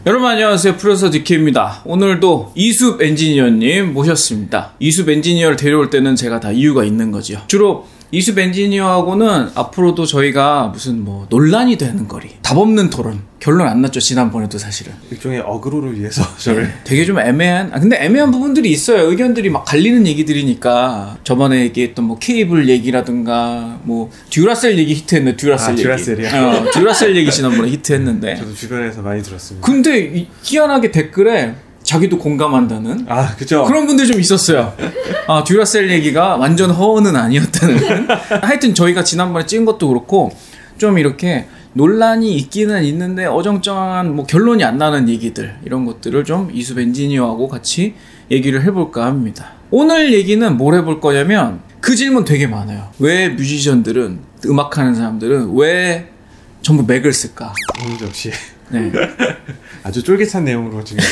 여러분 안녕하세요. 프로듀서 DK입니다. 오늘도 이숲 엔지니어님 모셨습니다. 이숲 엔지니어를 데려올 때는 제가 다 이유가 있는 거죠. 주로 이숲 엔지니어하고는 앞으로도 저희가 무슨 뭐 논란이 되는 거리, 답 없는 토론, 결론 안 났죠. 지난번에도 사실은 일종의 어그로를 위해서 저를 되게 좀 애매한 근데 애매한 부분들이 있어요. 의견들이 막 갈리는 얘기들이니까. 저번에 얘기했던 뭐 케이블 얘기라든가 뭐 듀라셀 얘기 히트했네. 듀라셀 얘기. 듀라셀이요? 듀라셀 얘기 지난번에 히트했는데 저도 주변에서 많이 들었습니다. 근데 희한하게 댓글에 자기도 공감한다는 그죠? 그런 분들 좀 있었어요. 듀라셀 얘기가 완전 허언은 아니었다는. 하여튼 저희가 지난번에 찍은 것도 그렇고 좀 이렇게 논란이 있기는 있는데 어정쩡한 뭐 결론이 안 나는 얘기들, 이런 것들을 좀 이숲 엔지니어하고 같이 얘기를 해볼까 합니다. 오늘 얘기는 뭘 해볼 거냐면 그 질문 되게 많아요. 왜 뮤지션들은, 음악하는 사람들은 왜 전부 맥을 쓸까? 역시 네. 아주 쫄깃한 내용으로 지금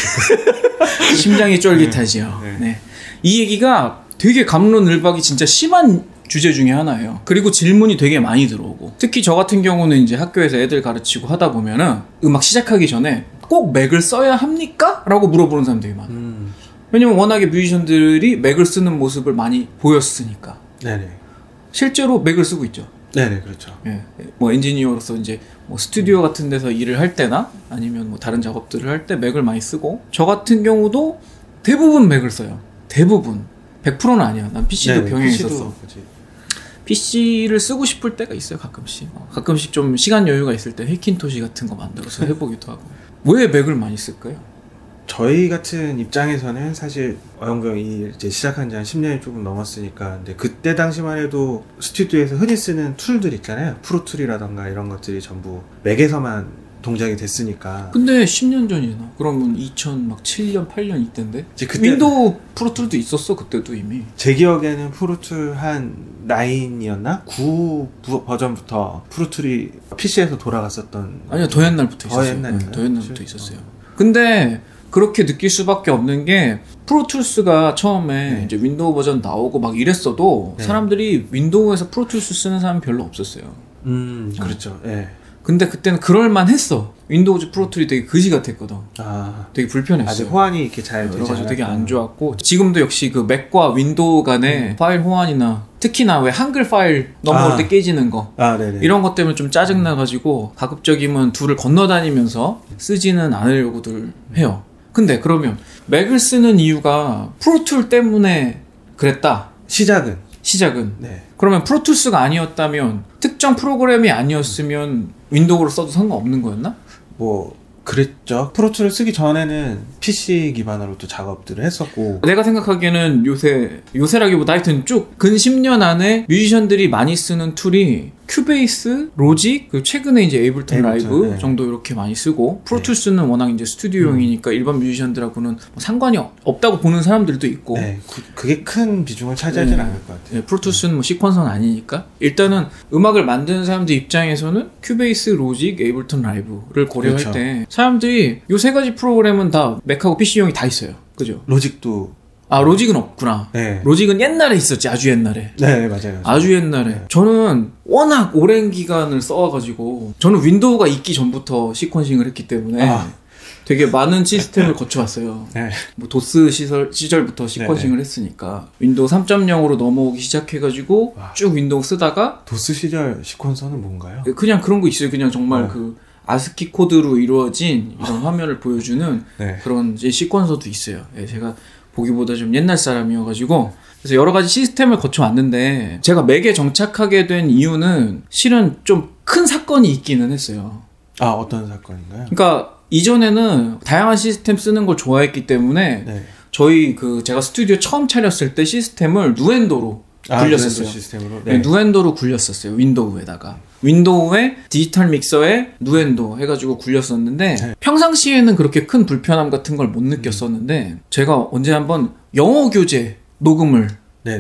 심장이 쫄깃하지요. 네. 이 얘기가 되게 갑론을박이 진짜 심한 주제 중에 하나예요. 그리고 질문이 되게 많이 들어오고, 특히 저 같은 경우는 이제 학교에서 애들 가르치고 하다 보면은 음악 시작하기 전에 꼭 맥을 써야 합니까? 라고 물어보는 사람들이 많아요. 왜냐면 워낙에 뮤지션들이 맥을 쓰는 모습을 많이 보였으니까. 네네. 실제로 맥을 쓰고 있죠. 네네, 그렇죠. 예, 뭐 엔지니어로서 이제 뭐 스튜디오 같은 데서 일을 할 때나 아니면 뭐 다른 작업들을 할 때 맥을 많이 쓰고, 저 같은 경우도 대부분 맥을 써요. 대부분. 100%는 아니야. 난 PC도 병행해 있었어. PC를 쓰고 싶을 때가 있어요. 가끔씩. 가끔씩 좀 시간 여유가 있을 때 해킨토시 같은 거 만들어서 해보기도 하고. 왜 맥을 많이 쓸까요? 저희 같은 입장에서는 사실 어영부영이 이제 시작한 지 한 10년이 조금 넘었으니까, 근데 그때 당시만 해도 스튜디오에서 흔히 쓰는 툴들 있잖아요. 프로툴이라던가 이런 것들이 전부 맥에서만 동작이 됐으니까. 근데 10년 전이나 그러면 2007년 8년 이때인데 그때 윈도우 프로툴도 있었어. 그때도 이미. 제 기억에는 프로툴 한 9이었나? 9 버전부터 프로툴이 PC에서 돌아갔었던. 아니요, 더 옛날부터 있었어요. 더 옛날부터 있었어요. 근데 그렇게 느낄 수밖에 없는 게, 프로툴스가 처음에 이제 윈도우 버전 나오고 막 이랬어도 사람들이 윈도우에서 프로툴스 쓰는 사람이 별로 없었어요. 그렇죠. 예. 근데 그때는 그럴만 했어. 윈도우즈 프로툴이 되게 거지 같았거든. 되게 불편했어요. 아직 호환이 이렇게 잘 되지 않았고 되게 안 좋았고, 지금도 역시 그 맥과 윈도우 간의 파일 호환이나, 특히나 왜 한글 파일 넘어올 때 깨지는 거, 이런 것 때문에 좀 짜증나가지고 가급적이면 둘을 건너다니면서 쓰지는 않으려고들 해요. 근데 그러면 맥을 쓰는 이유가 프로툴 때문에 그랬다. 시작은. 네. 그러면 프로툴스가 아니었다면, 특정 프로그램이 아니었으면 윈도우로 써도 상관없는 거였나? 뭐 그랬죠. 프로툴을 쓰기 전에는 PC 기반으로 또 작업들을 했었고, 내가 생각하기에는 요새라기보다 하여튼 쭉 근 10년 안에 뮤지션들이 많이 쓰는 툴이 큐베이스, 로직, 그리고 최근에 이제 에이블턴 라이브 정도 이렇게 많이 쓰고, 프로툴스는 워낙 이제 스튜디오용이니까 일반 뮤지션들하고는 뭐 상관이 없다고 보는 사람들도 있고. 그게 큰 비중을 차지하진 않을 것 같아요. 프로툴스는 뭐 시퀀서는 아니니까. 일단은 음악을 만드는 사람들 입장에서는 큐베이스, 로직, 에이블턴 라이브를 고려할 때 사람들이 요 세 가지 프로그램은 다 맥하고 PC용이 다 있어요. 그죠? 로직도. 로직은 없구나. 로직은 옛날에 있었지. 아주 옛날에. 네, 맞아요. 아주 옛날에. 저는 워낙 오랜 기간을 써와가지고, 저는 윈도우가 있기 전부터 시퀀싱을 했기 때문에 되게 많은 시스템을 거쳐왔어요. 뭐 도스 시절부터 시퀀싱을 했으니까. 윈도우 3.0으로 넘어오기 시작해가지고 쭉 윈도우 쓰다가. 도스 시절 시퀀서는 뭔가요? 그냥 그런 거 있어요. 그냥 정말 그 아스키 코드로 이루어진 이런 화면을 보여주는 그런 이제 시퀀서도 있어요. 제가 보기보다 좀 옛날 사람이어가지고, 그래서 여러 가지 시스템을 거쳐왔는데, 제가 맥에 정착하게 된 이유는 실은 좀 큰 사건이 있기는 했어요. 어떤 사건인가요? 그러니까 이전에는 다양한 시스템 쓰는 걸 좋아했기 때문에 제가 스튜디오 처음 차렸을 때 시스템을 누엔도로 굴렸었어요. 시스템으로? 누엔도로 굴렸었어요. 윈도우에다가. 윈도우에 디지털 믹서에 누엔도 해가지고 굴렸었는데, 평상시에는 그렇게 큰 불편함 같은 걸 못 느꼈었는데, 제가 언제 한번 영어 교재 녹음을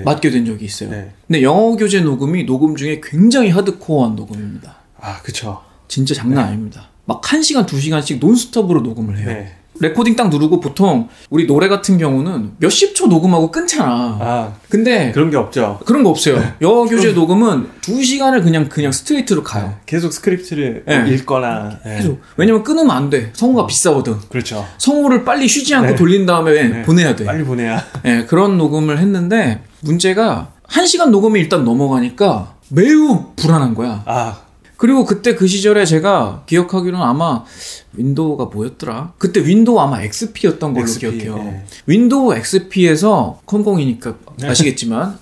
맡게 된 적이 있어요. 근데 영어 교재 녹음이 녹음 중에 굉장히 하드코어한 녹음입니다. 그쵸. 진짜 장난 아닙니다. 막 1시간, 2시간씩 논스톱으로 녹음을 해요. 레코딩 딱 누르고 보통 우리 노래 같은 경우는 몇십 초 녹음하고 끊잖아. 아, 근데 그런 게 없죠. 그런 거 없어요. 여교재 녹음은 2시간을 그냥 스트레이트로 가요. 계속 스크립트를 네. 읽거나. 계속. 왜냐면 끊으면 안 돼. 성우가 비싸거든. 그렇죠. 성우를 빨리 쉬지 않고 네. 돌린 다음에 네. 보내야 돼. 빨리 보내야. 네, 그런 녹음을 했는데 문제가 1시간 녹음이 일단 넘어가니까 매우 불안한 거야. 아, 그리고 그때 그 시절에 제가 기억하기로는 아마 윈도우가 뭐였더라? 그때 윈도우 아마 XP였던 걸로 XP, 기억해요. 네. 윈도우 XP에서 컴공이니까 아시겠지만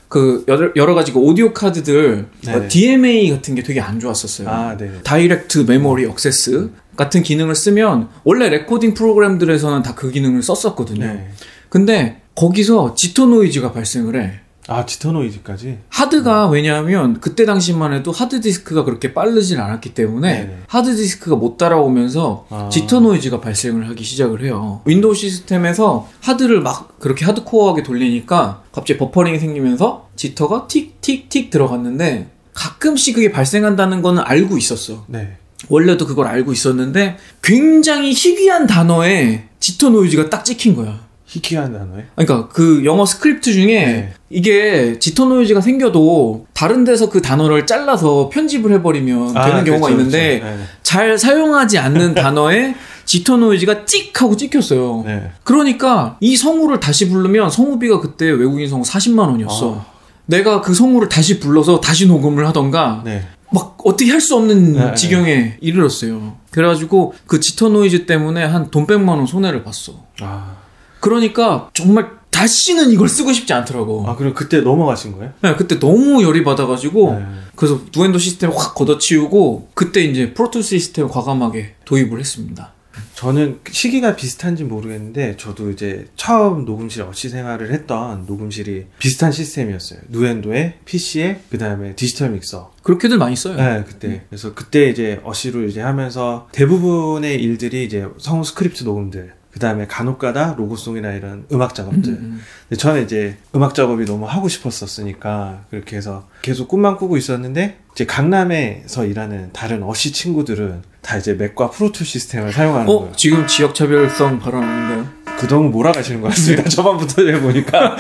그 여러 가지 그 오디오 카드들 네. DMA 같은 게 되게 안 좋았었어요. 아, 네. 다이렉트 메모리 액세스 같은 기능을 쓰면 원래 레코딩 프로그램들에서는 다 그 기능을 썼었거든요. 네. 근데 거기서 지토 노이즈가 발생을 해. 아, 지터 노이즈까지? 하드가 왜냐하면 그때 당시만 해도 하드디스크가 그렇게 빠르질 않았기 때문에 네네. 하드디스크가 못 따라오면서 아. 지터 노이즈가 발생을 하기 시작을 해요. 윈도우 시스템에서 하드를 막 그렇게 하드코어하게 돌리니까 갑자기 버퍼링이 생기면서 지터가 틱틱틱 들어갔는데 가끔씩 그게 발생한다는 거는 알고 있었어. 네. 원래도 그걸 알고 있었는데 굉장히 희귀한 단어에 지터 노이즈가 딱 찍힌 거야. 희귀한 단어에? 그러니까 그 영어 스크립트 중에 네. 이게 지터 노이즈가 생겨도 다른 데서 그 단어를 잘라서 편집을 해버리면 되는 경우가 그렇죠, 있는데 그렇죠. 네. 잘 사용하지 않는 단어에 지터 노이즈가 찍 하고 찍혔어요. 네. 그러니까 이 성우를 다시 부르면 성우비가 그때 외국인 성우 40만 원이었어. 내가 그 성우를 다시 불러서 다시 녹음을 하던가 네. 막 어떻게 할 수 없는 네, 지경에 이르렀어요. 그래가지고 그 지터 노이즈 때문에 한 돈 100만 원 손해를 봤어. 아. 그러니까 정말 다시는 이걸 쓰고 싶지 않더라고. 아, 그럼 그때 넘어가신 거예요? 네, 그때 너무 열이 받아가지고 네. 그래서 누엔도 시스템을 확 걷어치우고 그때 이제 프로툴 시스템을 과감하게 도입을 했습니다. 저는 시기가 비슷한지 모르겠는데 저도 이제 처음 녹음실 어시 생활을 했던 녹음실이 비슷한 시스템이었어요. 누엔도에 PC에 그 다음에 디지털 믹서. 그렇게들 많이 써요. 네, 그때. 그래서 그때 이제 어시로 이제 하면서 대부분의 일들이 이제 성우 스크립트 녹음들, 그 다음에 간혹가다 로고송이나 이런 음악 작업들. 근데 저는 이제 음악 작업이 너무 하고 싶었었으니까 그렇게 해서 계속 꿈만 꾸고 있었는데 이제 강남에서 일하는 다른 어시 친구들은 다 이제 맥과 프로툴 시스템을 사용하는 거예요. 지금 지역 차별성 발언 아닌가요? 그 너무 몰아가시는 것 같습니다. 저번부터 해보니까.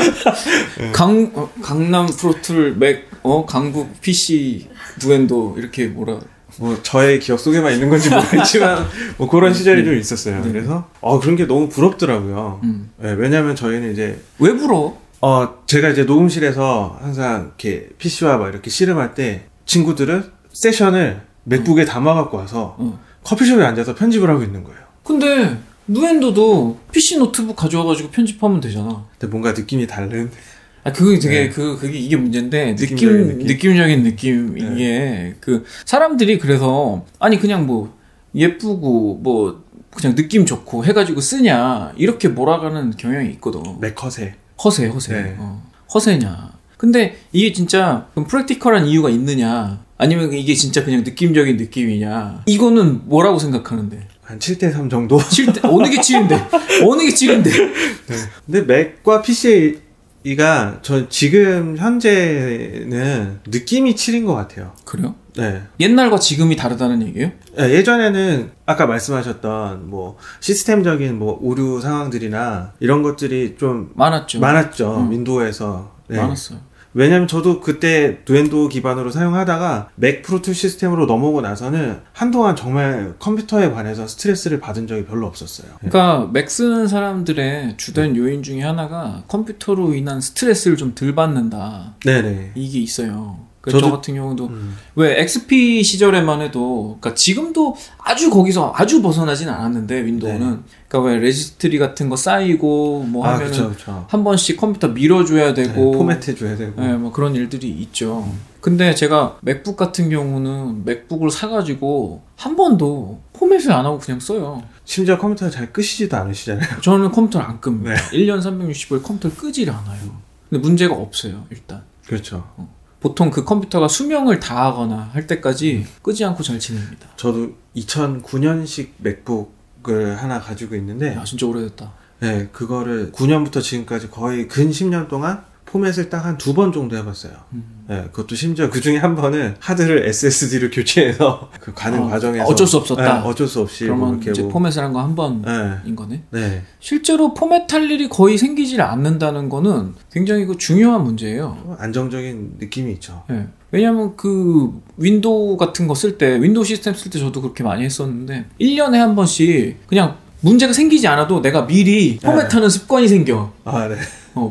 강남 프로툴 맥 강북 PC 누엔도 이렇게 뭐라 뭐 저의 기억 속에만 있는 건지 모르겠지만 뭐 그런 시절이 좀 있었어요. 그래서 그런 게 너무 부럽더라고요. 네, 왜냐면 저희는 이제 왜 불어? 제가 이제 녹음실에서 항상 이렇게 PC와 막 이렇게 씨름할 때 친구들은 세션을 맥북에 담아갖고 와서 커피숍에 앉아서 편집을 하고 있는 거예요. 근데 누엔도도 PC 노트북 가져와가지고 편집하면 되잖아. 근데 뭔가 느낌이 다른. 그게 되게 네. 그게 이게 문제인데 느낌적인 느낌 이게 그 사람들이 그래서 아니 그냥 뭐 예쁘고 뭐 그냥 느낌 좋고 해가지고 쓰냐 이렇게 몰아가는 경향이 있거든. 맥 허세. 허세. 네. 허세냐. 근데 이게 진짜 그럼 프랙티컬한 이유가 있느냐 아니면 이게 진짜 그냥 느낌적인 느낌이냐 이거는 뭐라고 생각하는데? 한 7대3 정도? 7대 어느 게 7인데? 어느 게 7인데? 네. 근데 맥과 PC가 전 지금 현재는 느낌이 7인 것 같아요. 그래요? 네. 옛날과 지금이 다르다는 얘기예요? 예전에는 아까 말씀하셨던 뭐 시스템적인 뭐 오류 상황들이나 이런 것들이 좀 많았죠. 윈도우에서. 네. 많았어요. 왜냐면 저도 그때 누엔도 기반으로 사용하다가 맥 프로툴 시스템으로 넘어오고 나서는 한동안 정말 컴퓨터에 관해서 스트레스를 받은 적이 별로 없었어요. 그러니까 맥 쓰는 사람들의 주된 요인 중에 하나가 컴퓨터로 인한 스트레스를 좀 덜 받는다. 네네. 이게 있어요. 저 같은 경우도 왜 XP 시절에만 해도 그러니까 지금도 거기서 아주 벗어나진 않았는데 윈도우는 네. 그러니까 왜 레지스트리 같은 거 쌓이고 뭐 하면은 그쵸. 한 번씩 컴퓨터 밀어줘야 되고 네, 포맷해줘야 되고 네, 뭐 그런 일들이 있죠. 근데 제가 맥북 같은 경우는 맥북을 사가지고 한 번도 포맷을 안 하고 그냥 써요. 심지어 컴퓨터를 잘 끄시지도 않으시잖아요. 저는 컴퓨터를 안 끕니다. 네. 1년 365일 컴퓨터를 끄질 않아요. 근데 문제가 없어요, 일단. 그렇죠. 보통 그 컴퓨터가 수명을 다하거나 할 때까지 끄지 않고 잘 지냅니다. 저도 2009년식 맥북을 하나 가지고 있는데 야, 진짜 오래됐다. 네, 그거를 9년부터 지금까지 거의 근 10년 동안 포맷을 딱 한 2번 정도 해봤어요. 네, 그것도 심지어 그 중에 한 번은 하드를 SSD로 교체해서 그 가는 과정에서 어쩔 수 없었다. 네, 어쩔 수 없이 그러면 이렇게 이제 포맷을 한 거 한 번인 거네. 네. 실제로 포맷할 일이 거의 생기질 않는다는 거는 굉장히 그 중요한 문제예요. 안정적인 느낌이 있죠. 네. 왜냐면 그 윈도우 같은 거 쓸 때, 윈도우 시스템 쓸 때 저도 그렇게 많이 했었는데 1년에 한 번씩 그냥 문제가 생기지 않아도 내가 미리 포맷하는 습관이 생겨. 아, 네.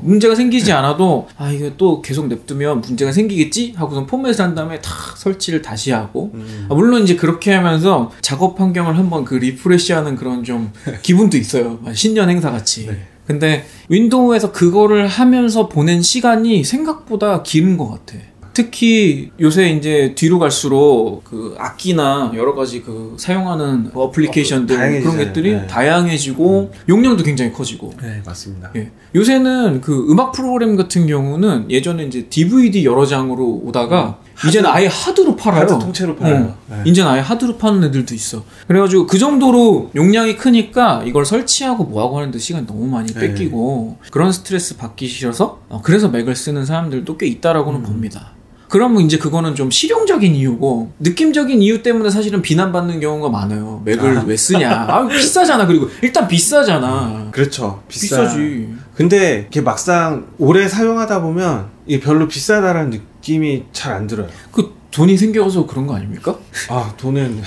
문제가 생기지 않아도 이거 또 계속 냅두면 문제가 생기겠지 하고선 포맷을 한 다음에 다 설치를 다시 하고 물론 이제 그렇게 하면서 작업 환경을 한번 그 리프레시하는 그런 좀 기분도 있어요. 신년 행사 같이. 네. 근데 윈도우에서 그거를 하면서 보낸 시간이 생각보다 긴 것 같아. 특히 요새 이제 뒤로 갈수록 그 악기나 여러 가지 그 사용하는 어플리케이션들 그런 것들이 네. 다양해지고 용량도 굉장히 커지고. 네, 맞습니다. 예. 요새는 그 음악 프로그램 같은 경우는 예전에 이제 DVD 여러 장으로 오다가 이제는 아예 하드로 팔아요. 하드 통째로 팔아요. 네. 이제는 아예 하드로 파는 애들도 있어. 그래가지고 그 정도로 용량이 크니까 이걸 설치하고 뭐하고 하는데 시간이 너무 많이 뺏기고 그런 스트레스 받기 싫어서 그래서 맥을 쓰는 사람들도 꽤 있다라고는 봅니다. 그러면 이제 그거는 좀 실용적인 이유고 느낌적인 이유 때문에 사실은 비난받는 경우가 많아요. 맥을 왜 쓰냐. 비싸잖아. 그리고 일단 비싸잖아. 그렇죠. 비싸지. 근데 이게 막상 오래 사용하다 보면 이게 별로 비싸다라는 느낌이 잘 안 들어요. 그 돈이 생겨서 그런 거 아닙니까? 돈은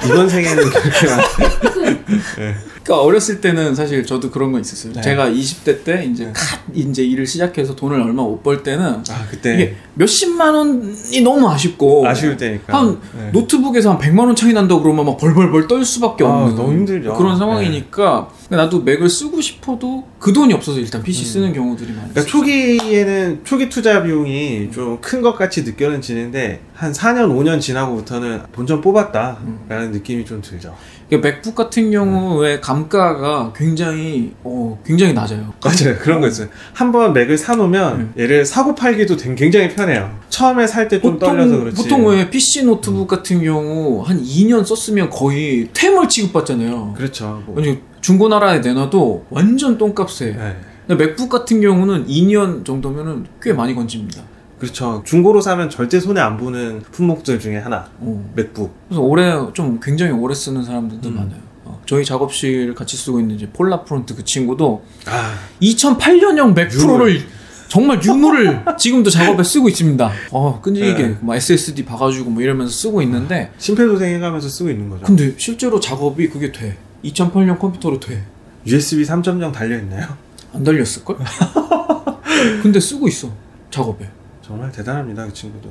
이번 생에는 그렇게 네. 그러니까 어렸을 때는 사실 저도 그런 거 있었어요. 네. 제가 20대 때 이제 이제 일을 시작해서 돈을 얼마 못 벌 때는 그때 이게 몇십만 원이 너무 아쉬울 때니까 한 노트북에서 한 100만 원 차이 난다고 그러면 막 벌벌벌 떨 수밖에 없는 너무 힘들죠. 그런 상황이니까 나도 맥을 쓰고 싶어도 그 돈이 없어서 일단 PC 쓰는 경우들이 많아요. 그러니까 초기에는 초기 투자 비용이 좀 큰 것 같이 느껴지는데 한 4년 5년 지나고부터는 본전 뽑았다라는 느낌이 좀 들죠. 맥북 같은 경우에 감가가 굉장히 낮아요. 맞아요. 그런 거 있어요. 한번 맥을 사놓으면 얘를 사고 팔기도 굉장히 편해요. 처음에 살 때 좀 떨려서 그렇지. 보통 왜 PC 노트북 같은 경우 한 2년 썼으면 거의 퇴물 취급받잖아요. 그렇죠. 중고나라에 내놔도 완전 똥값에. 네. 근데 맥북 같은 경우는 2년 정도면은 꽤 많이 건집니다. 그렇죠. 중고로 사면 절대 손에 안 보는 품목들 중에 하나. 맥북. 그래서 굉장히 오래 쓰는 사람들도 많아요. 저희 작업실 같이 쓰고 있는 이제 폴라프론트 그 친구도 2008년형 맥 프로를 정말 유물을 지금도 작업에 쓰고 있습니다. 끈질기게 SSD 박아주고 뭐 이러면서 쓰고 있는데 심폐소생 해가면서 쓰고 있는 거죠. 근데 실제로 작업이 그게 돼. 2008년 컴퓨터로 돼. USB 3.0 달려있나요? 안 달렸을걸? 근데 쓰고 있어. 작업에. 정말 대단합니다, 그 친구도.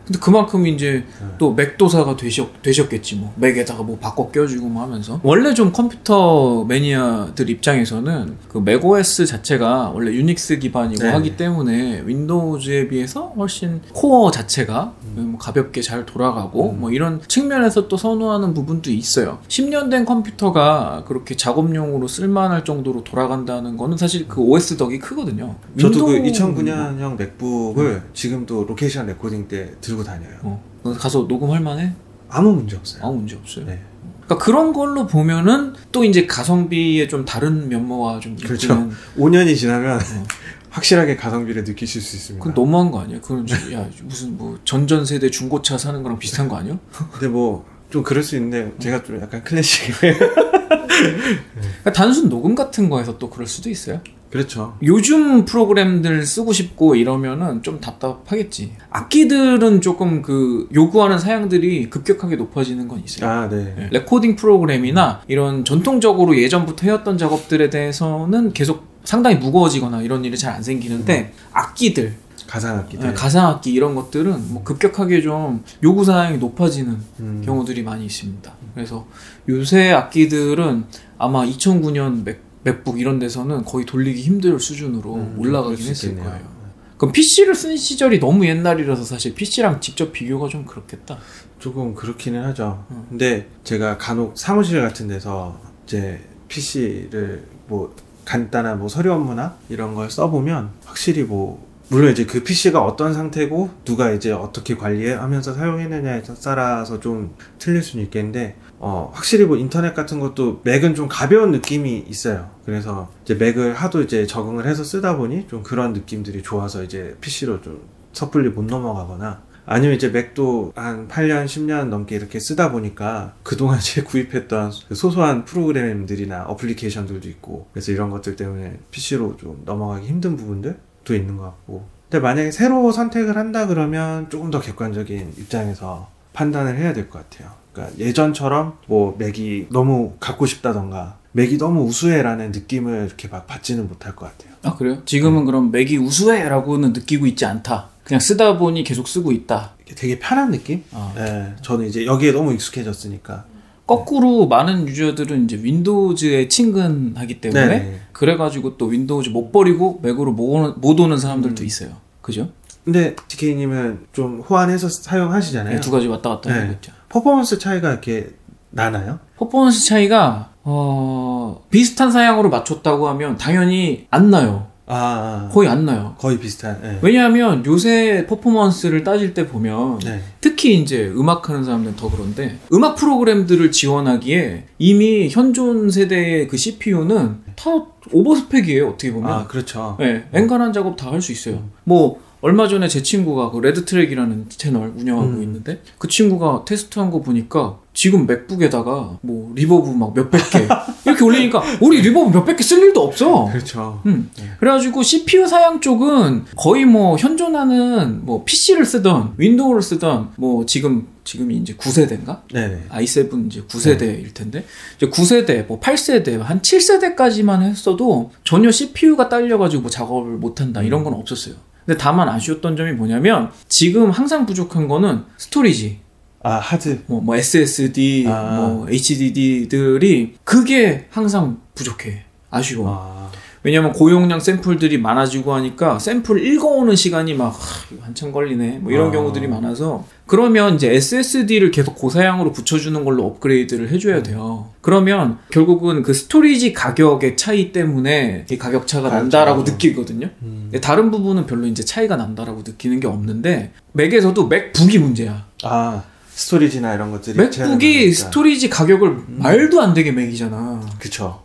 근데 그만큼 이제 또 맥도사가 되셨겠지 뭐. 맥에다가 뭐 바꿔 껴주고 뭐 하면서. 원래 좀 컴퓨터 매니아들 입장에서는 그 맥OS 자체가 원래 유닉스 기반이고 하기 때문에 윈도우즈에 비해서 훨씬 코어 자체가 뭐 가볍게 잘 돌아가고 뭐 이런 측면에서 또 선호하는 부분도 있어요. 10년 된 컴퓨터가 그렇게 작업용으로 쓸만할 정도로 돌아간다는 거는 사실 그 OS 덕이 크거든요. 저도 그 2009년형 맥북을 지금도 로케이션 레코딩 때 들고 다녀요. 가서 녹음할 만해? 아무 문제 없어요. 아무 문제 없어요. 네. 그러니까 그런 걸로 보면은 또 이제 가성비의 좀 다른 면모와 좀 그렇죠. 5년이 지나면 확실하게 가성비를 느끼실 수 있습니다. 그건 너무한 거 아니야? 그건 무슨 뭐 전전세대 중고차 사는 거랑 비슷한 거 아니야? 근데 뭐 좀 그럴 수 있는데 제가 좀 약간 클래식이에요. 그러니까 단순 녹음 같은 거에서 또 그럴 수도 있어요. 그렇죠. 요즘 프로그램들 쓰고 싶고 이러면은 좀 답답하겠지. 악기들은 조금 그 요구하는 사양들이 급격하게 높아지는 건 있어요. 네. 레코딩 프로그램이나 이런 전통적으로 예전부터 해왔던 작업들에 대해서는 계속 상당히 무거워지거나 이런 일이 잘 안 생기는데 악기들, 가상악기 이런 것들은 뭐 급격하게 좀 요구사항이 높아지는 경우들이 많이 있습니다. 그래서 요새 악기들은 아마 2009년 맥북 이런 데서는 거의 돌리기 힘들 수준으로 올라가긴 했을 거예요. 그럼 PC를 쓴 시절이 너무 옛날이라서 사실 PC랑 직접 비교가 좀 그렇겠다. 조금 그렇기는 하죠. 근데 제가 간혹 사무실 같은 데서 이제 PC를 뭐 간단한 뭐 서류 업무나 이런 걸 써보면 확실히 뭐 물론 이제 그 PC가 어떤 상태고 누가 이제 어떻게 관리하면서 사용했느냐에 따라서 좀 틀릴 수는 있겠는데 확실히 뭐 인터넷 같은 것도 맥은 좀 가벼운 느낌이 있어요. 그래서 이제 맥을 하도 이제 적응을 해서 쓰다 보니 좀 그런 느낌들이 좋아서 이제 PC로 좀 섣불리 못 넘어가거나 아니면 이제 맥도 한 8년, 10년 넘게 이렇게 쓰다 보니까 그동안 이제 구입했던 소소한 프로그램들이나 어플리케이션들도 있고 그래서 이런 것들 때문에 PC로 좀 넘어가기 힘든 부분들도 있는 것 같고 근데 만약에 새로 선택을 한다 그러면 조금 더 객관적인 입장에서 판단을 해야 될 것 같아요. 그러니까 예전처럼 뭐 맥이 너무 갖고 싶다던가 맥이 너무 우수해라는 느낌을 이렇게 막 받지는 못할 것 같아요. 아 그래요? 지금은 그럼 맥이 우수해라고는 느끼고 있지 않다. 그냥 쓰다 보니 계속 쓰고 있다. 되게 편한 느낌? 네, 저는 이제 여기에 너무 익숙해졌으니까. 거꾸로 많은 유저들은 이제 윈도우즈에 친근하기 때문에 네네. 그래가지고 또 윈도우즈 못 버리고 맥으로 못 오는 사람들도 있어요. 그죠? 근데 DK님은 좀 호환해서 사용하시잖아요. 네, 두 가지 왔다 갔다 하고 네. 있죠. 퍼포먼스 차이가 이렇게 나나요? 퍼포먼스 차이가 비슷한 사양으로 맞췄다고 하면 당연히 안 나요. 거의 안 나요. 거의 비슷한. 네. 왜냐하면 요새 퍼포먼스를 따질 때 보면 네. 특히 이제 음악하는 사람들은 더 그런데 음악 프로그램들을 지원하기에 이미 현존 세대의 그 CPU는 다 오버스펙이에요. 어떻게 보면. 그렇죠. 네, 엔간한 작업 다 할 수 있어요. 뭐 얼마 전에 제 친구가 그 레드트랙이라는 채널 운영하고 있는데 그 친구가 테스트한 거 보니까 지금 맥북에다가 뭐 리버브 막 몇백 개 이렇게 올리니까 우리 리버브 몇백 개 쓸 일도 없어. 그렇죠. 그래가지고 CPU 사양 쪽은 거의 뭐 현존하는 뭐 PC를 쓰던 윈도우를 쓰던 뭐 지금이 이제 9세대인가? 네네. i7 이제 9세대일 텐데 이제 9세대, 뭐 8세대, 한 7세대까지만 했어도 전혀 CPU가 딸려가지고 뭐 작업을 못한다 이런 건 없었어요. 근데 다만 아쉬웠던 점이 뭐냐면 지금 항상 부족한 거는 스토리지. 하드. 뭐 SSD, 뭐 HDD들이 그게 항상 부족해. 아쉬워. 왜냐면 고용량 샘플들이 많아지고 하니까 샘플 읽어오는 시간이 막 한참 걸리네. 뭐 이런 경우들이 많아서 그러면 이제 SSD를 계속 고사양으로 붙여주는 걸로 업그레이드를 해줘야 돼요. 그러면 결국은 그 스토리지 가격의 차이 때문에 이 가격 차가 난다라고 느끼거든요. 근데 다른 부분은 별로 이제 차이가 난다라고 느끼는 게 없는데 맥에서도 맥북이 문제야. 스토리지나 이런 것들이 맥북이 스토리지 가격을 말도 안 되게 매기잖아. 그쵸.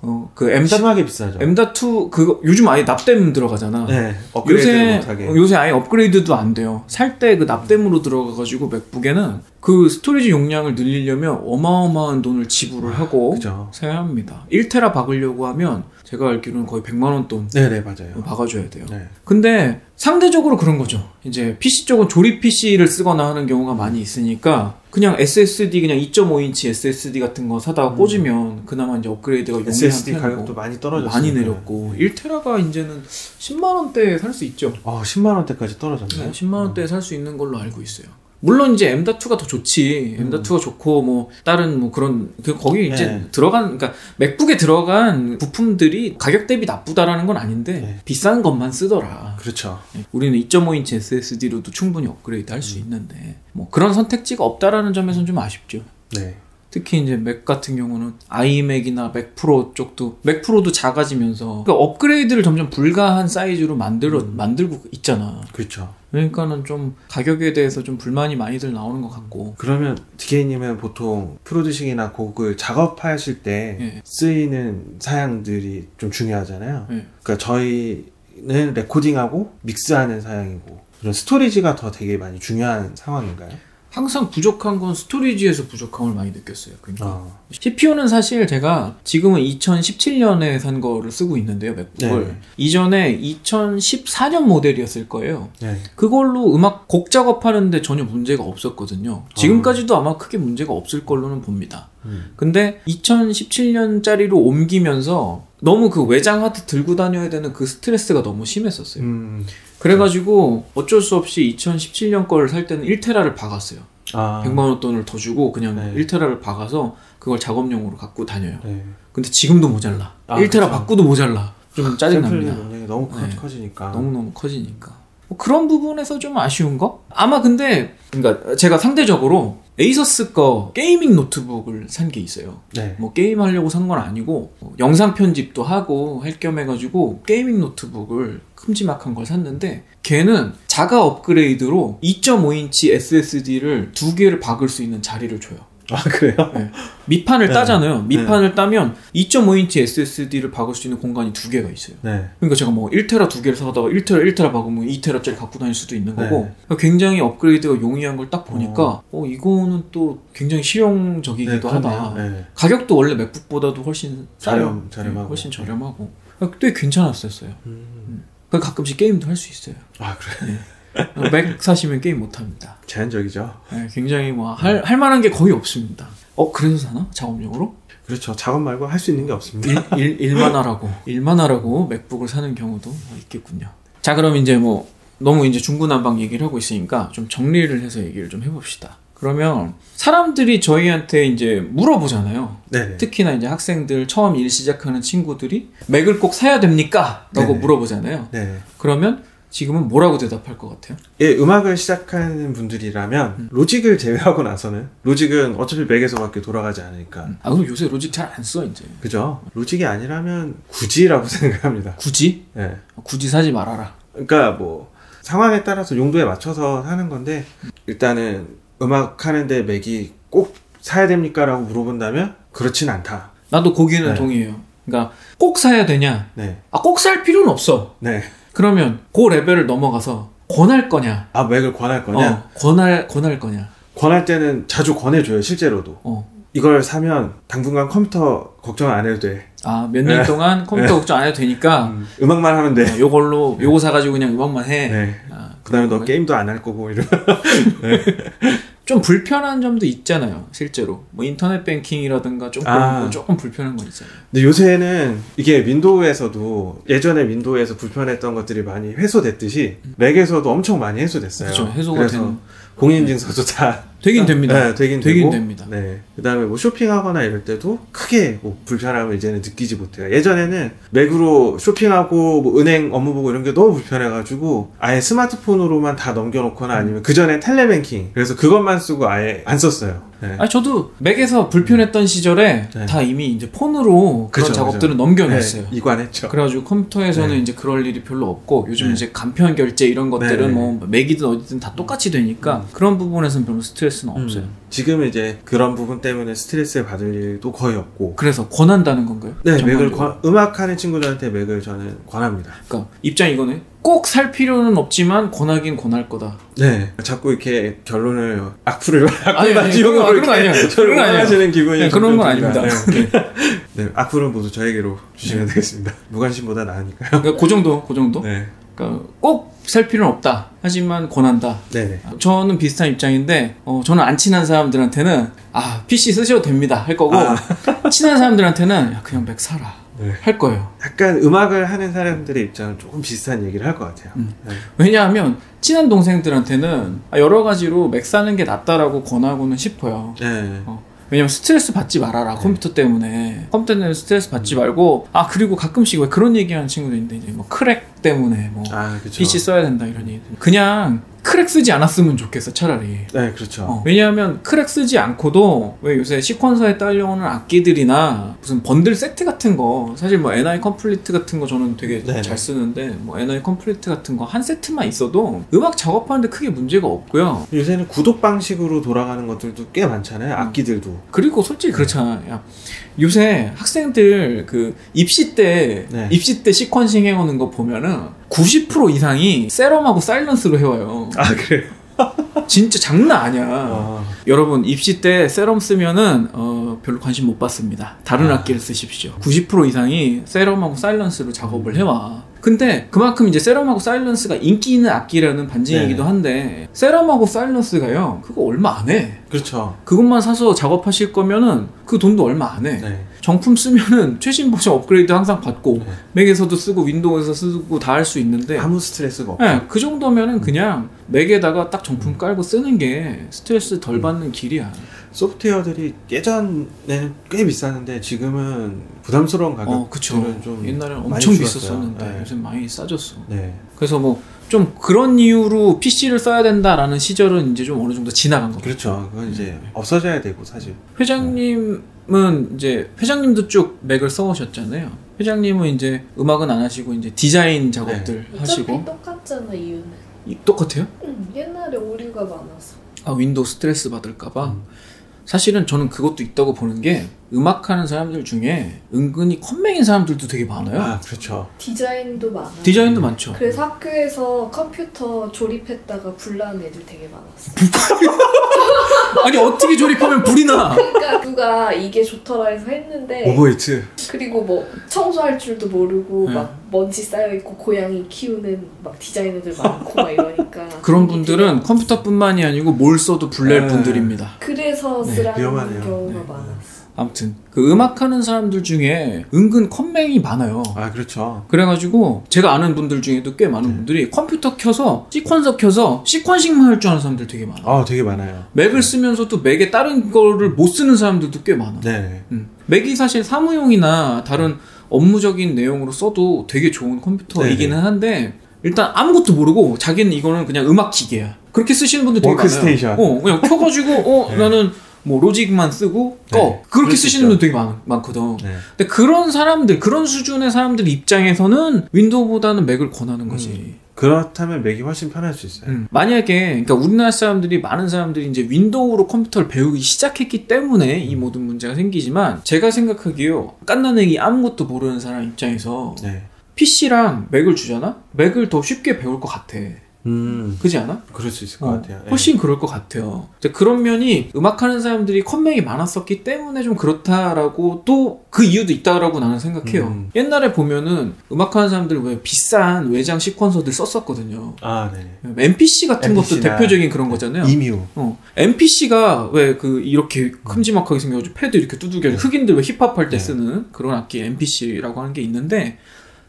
심하게 비싸죠. M.2 그거 요즘 아예 납땜 들어가잖아. 네. 업그레이드 못하게. 요새 아예 업그레이드도 안 돼요. 살 때 그 납땜으로 들어가가지고 맥북에는 그 스토리지 용량을 늘리려면 어마어마한 돈을 지불을 하고 그죠. 사야 합니다. 1테라 박으려고 하면 제가 알기로는 거의 100만 원 돈 네네 맞아요. 박아줘야 돼요. 네. 근데 상대적으로 그런 거죠. 이제 PC 쪽은 조립 PC를 쓰거나 하는 경우가 많이 있으니까 그냥 SSD 그냥 2.5인치 SSD 같은 거 사다가 꽂으면 그나마 이제 업그레이드가 용이한 SSD 편이고 가격도 많이 떨어졌어요. 많이 내렸고 1테라가 이제는 10만 원대에 살 수 있죠. 10만 원대까지 떨어졌네요. 10만 원대에 살 수 있는 걸로 알고 있어요. 물론 이제 M.2가 더 좋지. M.2가 좋고 뭐 다른 뭐 그런 거기 이제 들어간 그러니까 맥북에 들어간 부품들이 가격 대비 나쁘다라는 건 아닌데 비싼 것만 쓰더라. 그렇죠. 우리는 2.5인치 SSD로도 충분히 업그레이드 할 수 있는데 뭐 그런 선택지가 없다라는 점에서는 좀 아쉽죠. 네. 특히 이제 맥 같은 경우는 iMac이나 맥 프로 쪽도 맥 프로도 작아지면서 그러니까 업그레이드를 점점 불가한 사이즈로 만들고 있잖아. 그렇죠. 그러니까는 좀 가격에 대해서 좀 불만이 많이들 나오는 것 같고. 그러면 DK님은 보통 프로듀싱이나 곡을 작업하실 때 쓰이는 사양들이 좀 중요하잖아요. 그러니까 저희는 레코딩하고 믹스하는 사양이고 그런 스토리지가 더 되게 많이 중요한 상황인가요? 항상 부족한 건 스토리지에서 부족함을 많이 느꼈어요. 그러니까 CPU는 사실 제가 지금은 2017년에 산 거를 쓰고 있는데요, 맥북을. 이전에 2014년 모델이었을 거예요. 그걸로 음악 곡 작업하는데 전혀 문제가 없었거든요. 지금까지도 아마 크게 문제가 없을 걸로는 봅니다. 근데 2017년짜리로 옮기면서 너무 그 외장 하드 들고 다녀야 되는 그 스트레스가 너무 심했었어요. 그래가지고 어쩔 수 없이 2017년 거를 살 때는 1테라를 박았어요. 100만 원 돈을 더 주고 그냥 1테라를 박아서 그걸 작업용으로 갖고 다녀요. 근데 지금도 모자라. 1테라 그렇죠. 바꾸도 모자라. 좀 짜증납니다. 샘플 용량이 너무 커지니까. 너무너무 커지니까. 뭐 그런 부분에서 좀 아쉬운 거? 아마 근데 그러니까 제가 상대적으로 에이서스 거 게이밍 노트북을 산 게 있어요. 네. 뭐 게임하려고 산 건 아니고 영상 편집도 하고 할 겸 해가지고 게이밍 노트북을 큼지막한 걸 샀는데 걔는 자가 업그레이드로 2.5인치 SSD를 2개를 박을 수 있는 자리를 줘요. 아, 그래요? 네. 밑판을 네. 따잖아요. 밑판을 따면 2.5인치 SSD를 박을 수 있는 공간이 2개가 있어요. 네. 그러니까 제가 뭐 1테라 2개를 사다가 1테라 박으면 2테라짜리 갖고 다닐 수도 있는 거고 네. 그러니까 굉장히 업그레이드가 용이한 걸 딱 보니까 이거는 또 굉장히 실용적이기도 네, 하다. 네. 가격도 원래 맥북보다도 훨씬 싸요. 저렴하고. 네, 훨씬 저렴하고 꽤 괜찮았었어요. 가끔씩 게임도 할 수 있어요. 아, 그래? 맥 사시면 게임 못합니다. 제한적이죠. 네, 굉장히 뭐 할 만한 게 거의 없습니다. 그래서 사나? 작업용으로? 그렇죠. 작업 말고 할 수 있는 게 없습니다. 일만 하라고 맥북을 사는 경우도 있겠군요. 자, 그럼 이제 뭐 너무 이제 중구난방 얘기를 하고 있으니까 좀 정리를 해서 얘기를 좀 해봅시다. 그러면 사람들이 저희한테 이제 물어보잖아요. 네네. 특히나 이제 학생들 처음 일 시작하는 친구들이 맥을 꼭 사야 됩니까? 라고 네네. 물어보잖아요. 네. 그러면 지금은 뭐라고 대답할 것 같아요? 예, 음악을 시작하는 분들이라면 로직을 제외하고 나서는 로직은 어차피 맥에서밖에 돌아가지 않으니까. 그럼 요새 로직 잘 안 써 이제. 그죠? 로직이 아니라면 굳이라고 생각합니다. 굳이? 네. 굳이 사지 말아라. 그러니까 뭐 상황에 따라서 용도에 맞춰서 사는 건데 일단은 음악 하는데 맥이 꼭 사야 됩니까? 라고 물어본다면 그렇진 않다. 나도 거기는 네. 동의해요. 그러니까 꼭 사야 되냐? 네. 꼭 살 필요는 없어. 네. 그러면 그 레벨을 넘어가서 권할 거냐? 아, 맥을 권할 거냐? 권할 거냐? 권할 때는 자주 권해줘요, 실제로도. 이걸 사면 당분간 컴퓨터 걱정 안 해도 돼. 몇 년 동안 컴퓨터 걱정 안 해도 되니까 음악만 하면 돼. 요거 사가지고 그냥 음악만 해. 네. 그 다음에 너 게임도 안 할 거고 이러면. 네. 좀 불편한 점도 있잖아요, 실제로. 뭐 인터넷 뱅킹이라든가 조금 불편한 거 있잖아요. 근데 요새는 이게 윈도우에서도 예전에 윈도우에서 불편했던 것들이 많이 해소됐듯이 맥에서도 엄청 많이 해소됐어요. 그렇죠. 해소가 그래서 공인인증서도 다 되긴 됩니다. 네, 되긴 됩니다. 네. 그다음에 뭐 쇼핑하거나 이럴 때도 크게 뭐 불편함을 이제는 느끼지 못해요. 예전에는 맥으로 쇼핑하고 뭐 은행 업무 보고 이런 게 너무 불편해가지고 아예 스마트폰으로만 다 넘겨놓거나 아니면 그 전에 텔레뱅킹 그래서 그것만 쓰고 아예 안 썼어요. 네. 저도 맥에서 불편했던 시절에 네. 다 이미 이제 폰으로 그런 작업들은 넘겨놨어요. 네, 이관했죠. 그래가지고 컴퓨터에서는 네. 이제 그럴 일이 별로 없고 요즘 네. 이제 간편 결제 이런 것들은 네. 뭐 맥이든 어디든 다 똑같이 되니까 그런 부분에서는 별로 스트레스는 없어요. 지금은 이제 그런 부분 때문에 스트레스를 받을 일도 거의 없고. 그래서 권한다는 건가요? 네, 맥을 음악하는 친구들한테 맥을 저는 권합니다. 그러니까 입장 이거네. 꼭 살 필요는 없지만 권하긴 권할 거다. 네, 자꾸 이렇게 결론을 악플을 아니, 그런 거 아니에요. 저를 원하시는 기분이 네, 그런 건 아닙니다. 네. 네, 악플은 모두 저에게로 주시면 되겠습니다. 무관심보다 나으니까요. 그러니까 그 정도. 네. 그러니까 꼭 살 필요는 없다. 하지만 권한다. 네네. 저는 비슷한 입장인데 저는 안 친한 사람들한테는 PC 쓰셔도 됩니다 할 거고 친한 사람들한테는 그냥 맥 사라 네. 할 거예요. 약간 음악을 하는 사람들의 입장은 조금 비슷한 얘기를 할 것 같아요. 네. 왜냐하면 친한 동생들한테는 여러 가지로 맥 사는 게 낫다라고 권하고는 싶어요. 네. 왜냐면 스트레스 받지 말아라. 컴퓨터 때문에 스트레스 받지 말고 그리고 가끔씩 왜 그런 얘기하는 친구도 있는데 이제 뭐 크랙 때문에 뭐 그쵸. PC 써야 된다 이런 얘기. 그냥 크랙 쓰지 않았으면 좋겠어 차라리. 네, 그렇죠. 왜냐하면 크랙 쓰지 않고도 왜 요새 시퀀서에 딸려오는 악기들이나 무슨 번들 세트 같은 거 사실 뭐 NI 컴플리트 같은 거 저는 되게 네네. 잘 쓰는데 뭐 NI 컴플리트 같은 거 한 세트만 있어도 음악 작업하는데 크게 문제가 없고요. 요새는 구독 방식으로 돌아가는 것들도 꽤 많잖아요. 악기들도. 그리고 솔직히 그렇잖아. 야, 요새 학생들 그 입시 때 시퀀싱 해오는 거 보면은 90% 이상이 세럼하고 사일런스로 해와요. 그래요? 진짜 장난 아니야. 여러분 입시 때 세럼 쓰면은 별로 관심 못 받습니다. 다른 악기를 쓰십시오. 90% 이상이 세럼하고 사일런스로 작업을 해와. 근데 그만큼 이제 세럼하고 사일런스가 인기 있는 악기라는 반증이기도 한데 세럼하고 사일런스가요 그거 얼마 안 해. 그렇죠. 그것만 사서 작업하실 거면은 그 돈도 얼마 안 해. 네. 정품 쓰면은 최신 버전 업그레이드 항상 받고 맥에서도 쓰고 윈도우에서 쓰고 다 할 수 있는데 아무 스트레스가 없고. 네, 그 정도면은 그냥 맥에다가 딱 정품 깔고 쓰는 게 스트레스 덜 받는 길이야. 소프트웨어들이 예전에는 꽤 비쌌는데 지금은 부담스러운 가격들은 좀 옛날에는 많이 엄청 줄었어요. 비쌌었는데 네. 요즘 많이 싸졌어. 네. 그래서 뭐 좀 그런 이유로 PC를 써야 된다라는 시절은 이제 좀 어느 정도 지나간 거. 그렇죠. 그건 이제 없어져야 되고 사실. 회장님은 이제 회장님도 쭉 맥을 써오셨잖아요. 회장님은 이제 음악은 안 하시고 이제 디자인 작업들 하시고. 어차피 똑같잖아 이유는. 똑같아요? 응, 옛날에 오류가 많아서. 아 윈도우 스트레스 받을까봐. 사실은 저는 그것도 있다고 보는 게 음악하는 사람들 중에 은근히 컴맹인 사람들도 되게 많아요. 아 그렇죠. 디자인도 많아. 디자인도 많죠. 그래서 학교에서 컴퓨터 조립했다가 불난 애들 되게 많았어. 아니 어떻게 조립하면 불이 나? 그러니까 누가 이게 좋더라 해서 했는데 오버히트. 그리고 뭐 청소할 줄도 모르고 네. 막 먼지 쌓여 있고 고양이 키우는 막 디자이너들 많고 막 이러니까 그런 분들은 컴퓨터뿐만이 아니고 뭘 써도 불낼 네. 분들입니다. 그래서 쓰라는 위험하네요. 경우가 네. 많았어. 아무튼 그 음악하는 사람들 중에 은근 컴맹이 많아요. 아 그렇죠. 그래가지고 제가 아는 분들 중에도 꽤 많은 분들이 컴퓨터 켜서 시퀀서 켜서 시퀀싱만 할 줄 아는 사람들 되게 많아. 아 되게 많아요. 맥을 쓰면서도 맥에 다른 거를 못 쓰는 사람들도 꽤 많아. 네. 맥이 사실 사무용이나 다른 업무적인 내용으로 써도 되게 좋은 컴퓨터이기는 한데 일단 아무것도 모르고 자기는 이거는 그냥 음악 기계야. 그렇게 쓰시는 분들 되게 워크스테이션. 많아요. 그냥 켜가지고 나는 뭐 로직만 쓰고 꺼. 네. 그렇게 그럴 수 쓰시는 있죠. 분들 되게 많거든. 네. 근데 그런 사람들, 그런 수준의 사람들 입장에서는 윈도우보다는 맥을 권하는 거지. 그렇다면 맥이 훨씬 편할 수 있어요. 만약에 그러니까 우리나라 사람들이 많은 사람들이 이제 윈도우로 컴퓨터를 배우기 시작했기 때문에 이 모든 문제가 생기지만 제가 생각하기에요. 깐난애기 아무것도 모르는 사람 입장에서 네. PC랑 맥을 주잖아? 맥을 더 쉽게 배울 것 같아. 그지 않아? 그럴 수 있을 것 같아요. 네. 훨씬 그럴 것 같아요. 이제 그런 면이 음악하는 사람들이 컴맹이 많았었기 때문에 좀 그렇다라고 또 그 이유도 있다라고 나는 생각해요. 옛날에 보면은 음악하는 사람들 왜 비싼 외장 시퀀서들 썼었거든요. 아, 네. MPC 같은 것도 MPC 나 대표적인 그런 거잖아요. 이뮤. MPC가 왜 그 이렇게 큼지막하게 생겨가지고 패드 이렇게 두들겨 흑인들 왜 힙합 할 때 쓰는 그런 악기 MPC라고 하는 게 있는데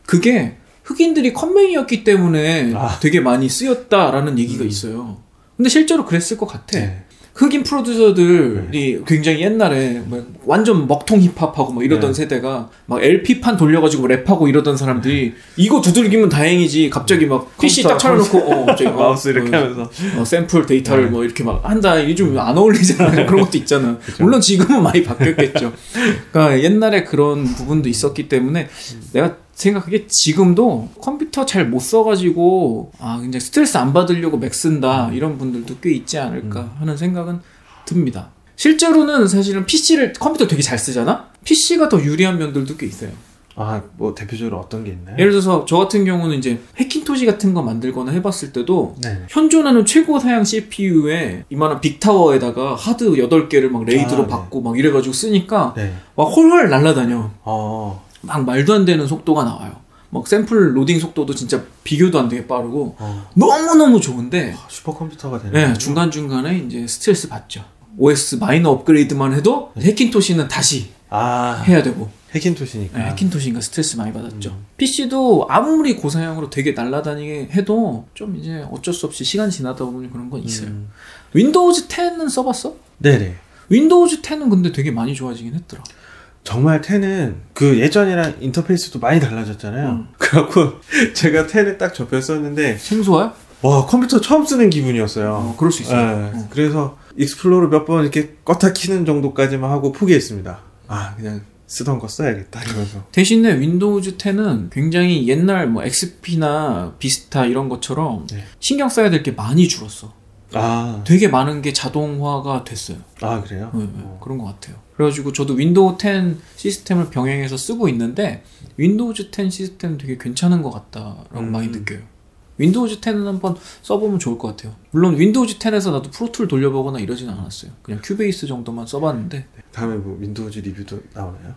그게 흑인들이 컴맹이었기 때문에 되게 많이 쓰였다라는 얘기가 있어요. 근데 실제로 그랬을 것 같아. 네. 흑인 프로듀서들이 굉장히 옛날에 막 완전 먹통 힙합하고 뭐 이러던 네. 세대가 막 LP판 돌려가지고 랩하고 이러던 사람들이 이거 두들기면 다행이지 갑자기 막 PC 딱 차려놓고 갑자기 마우스 이렇게 하면서 샘플 데이터를 뭐 이렇게 막 한다. 이게 좀 안 어울리잖아. 그런 것도 있잖아. 그쵸. 물론 지금은 많이 바뀌었겠죠. 그러니까 옛날에 그런 부분도 있었기 때문에 내가 생각하기에 지금도 컴퓨터 잘 못 써가지고 굉장히 스트레스 안 받으려고 맥 쓴다 이런 분들도 꽤 있지 않을까 하는 생각은 듭니다. 실제로는 사실은 컴퓨터 되게 잘 쓰잖아? PC가 더 유리한 면들도 꽤 있어요. 아, 뭐 대표적으로 어떤 게 있나요? 예를 들어서 저 같은 경우는 이제 해킹토시 같은 거 만들거나 해봤을 때도 네. 현존하는 최고 사양 CPU에 이만한 빅타워에다가 하드 8개를 막 레이드로 네. 받고 막 이래가지고 쓰니까 네. 막 헐헐 날아다녀. 어. 막 말도 안 되는 속도가 나와요. 막 샘플 로딩 속도도 진짜 비교도 안 되게 빠르고 너무너무 좋은데 슈퍼컴퓨터가 되는 네, 중간중간에 이제 스트레스 받죠. OS 마이너 업그레이드만 해도 해킹토시는 다시 해야 되고 해킨토시니까. 네, 해킨토시니까 스트레스 많이 받았죠. PC도 아무리 고사양으로 되게 날아다니게 해도 좀 이제 어쩔 수 없이 시간 지나다 보면 그런 건 있어요. 윈도우즈 10은 써봤어? 네네. 윈도우즈 10은 근데 되게 많이 좋아지긴 했더라. 정말 10은 그 예전이랑 인터페이스도 많이 달라졌잖아요. 그래갖고 제가 10을 딱 접했었는데 생소해? 와, 컴퓨터 처음 쓰는 기분이었어요. 그럴 수 있어요. 네. 그래서 익스플로러 몇 번 이렇게 껐다 키는 정도까지만 하고 포기했습니다. 그냥 쓰던 거 써야겠다 이러면서. 대신에 윈도우즈 10은 굉장히 옛날 뭐 XP나 비스타 이런 것처럼 신경 써야 될 게 많이 줄었어. 되게 많은 게 자동화가 됐어요. 그래요? 네, 그런 것 같아요. 그래가지고 저도 윈도우 10 시스템을 병행해서 쓰고 있는데 윈도우즈 10 시스템 되게 괜찮은 것 같다라고 많이 느껴요. 윈도우즈 10은 한번 써보면 좋을 것 같아요. 물론 윈도우즈 10에서 나도 프로툴 돌려보거나 이러진 않았어요. 그냥 큐베이스 정도만 써봤는데. 다음에 뭐 윈도우즈 리뷰도 나오나요?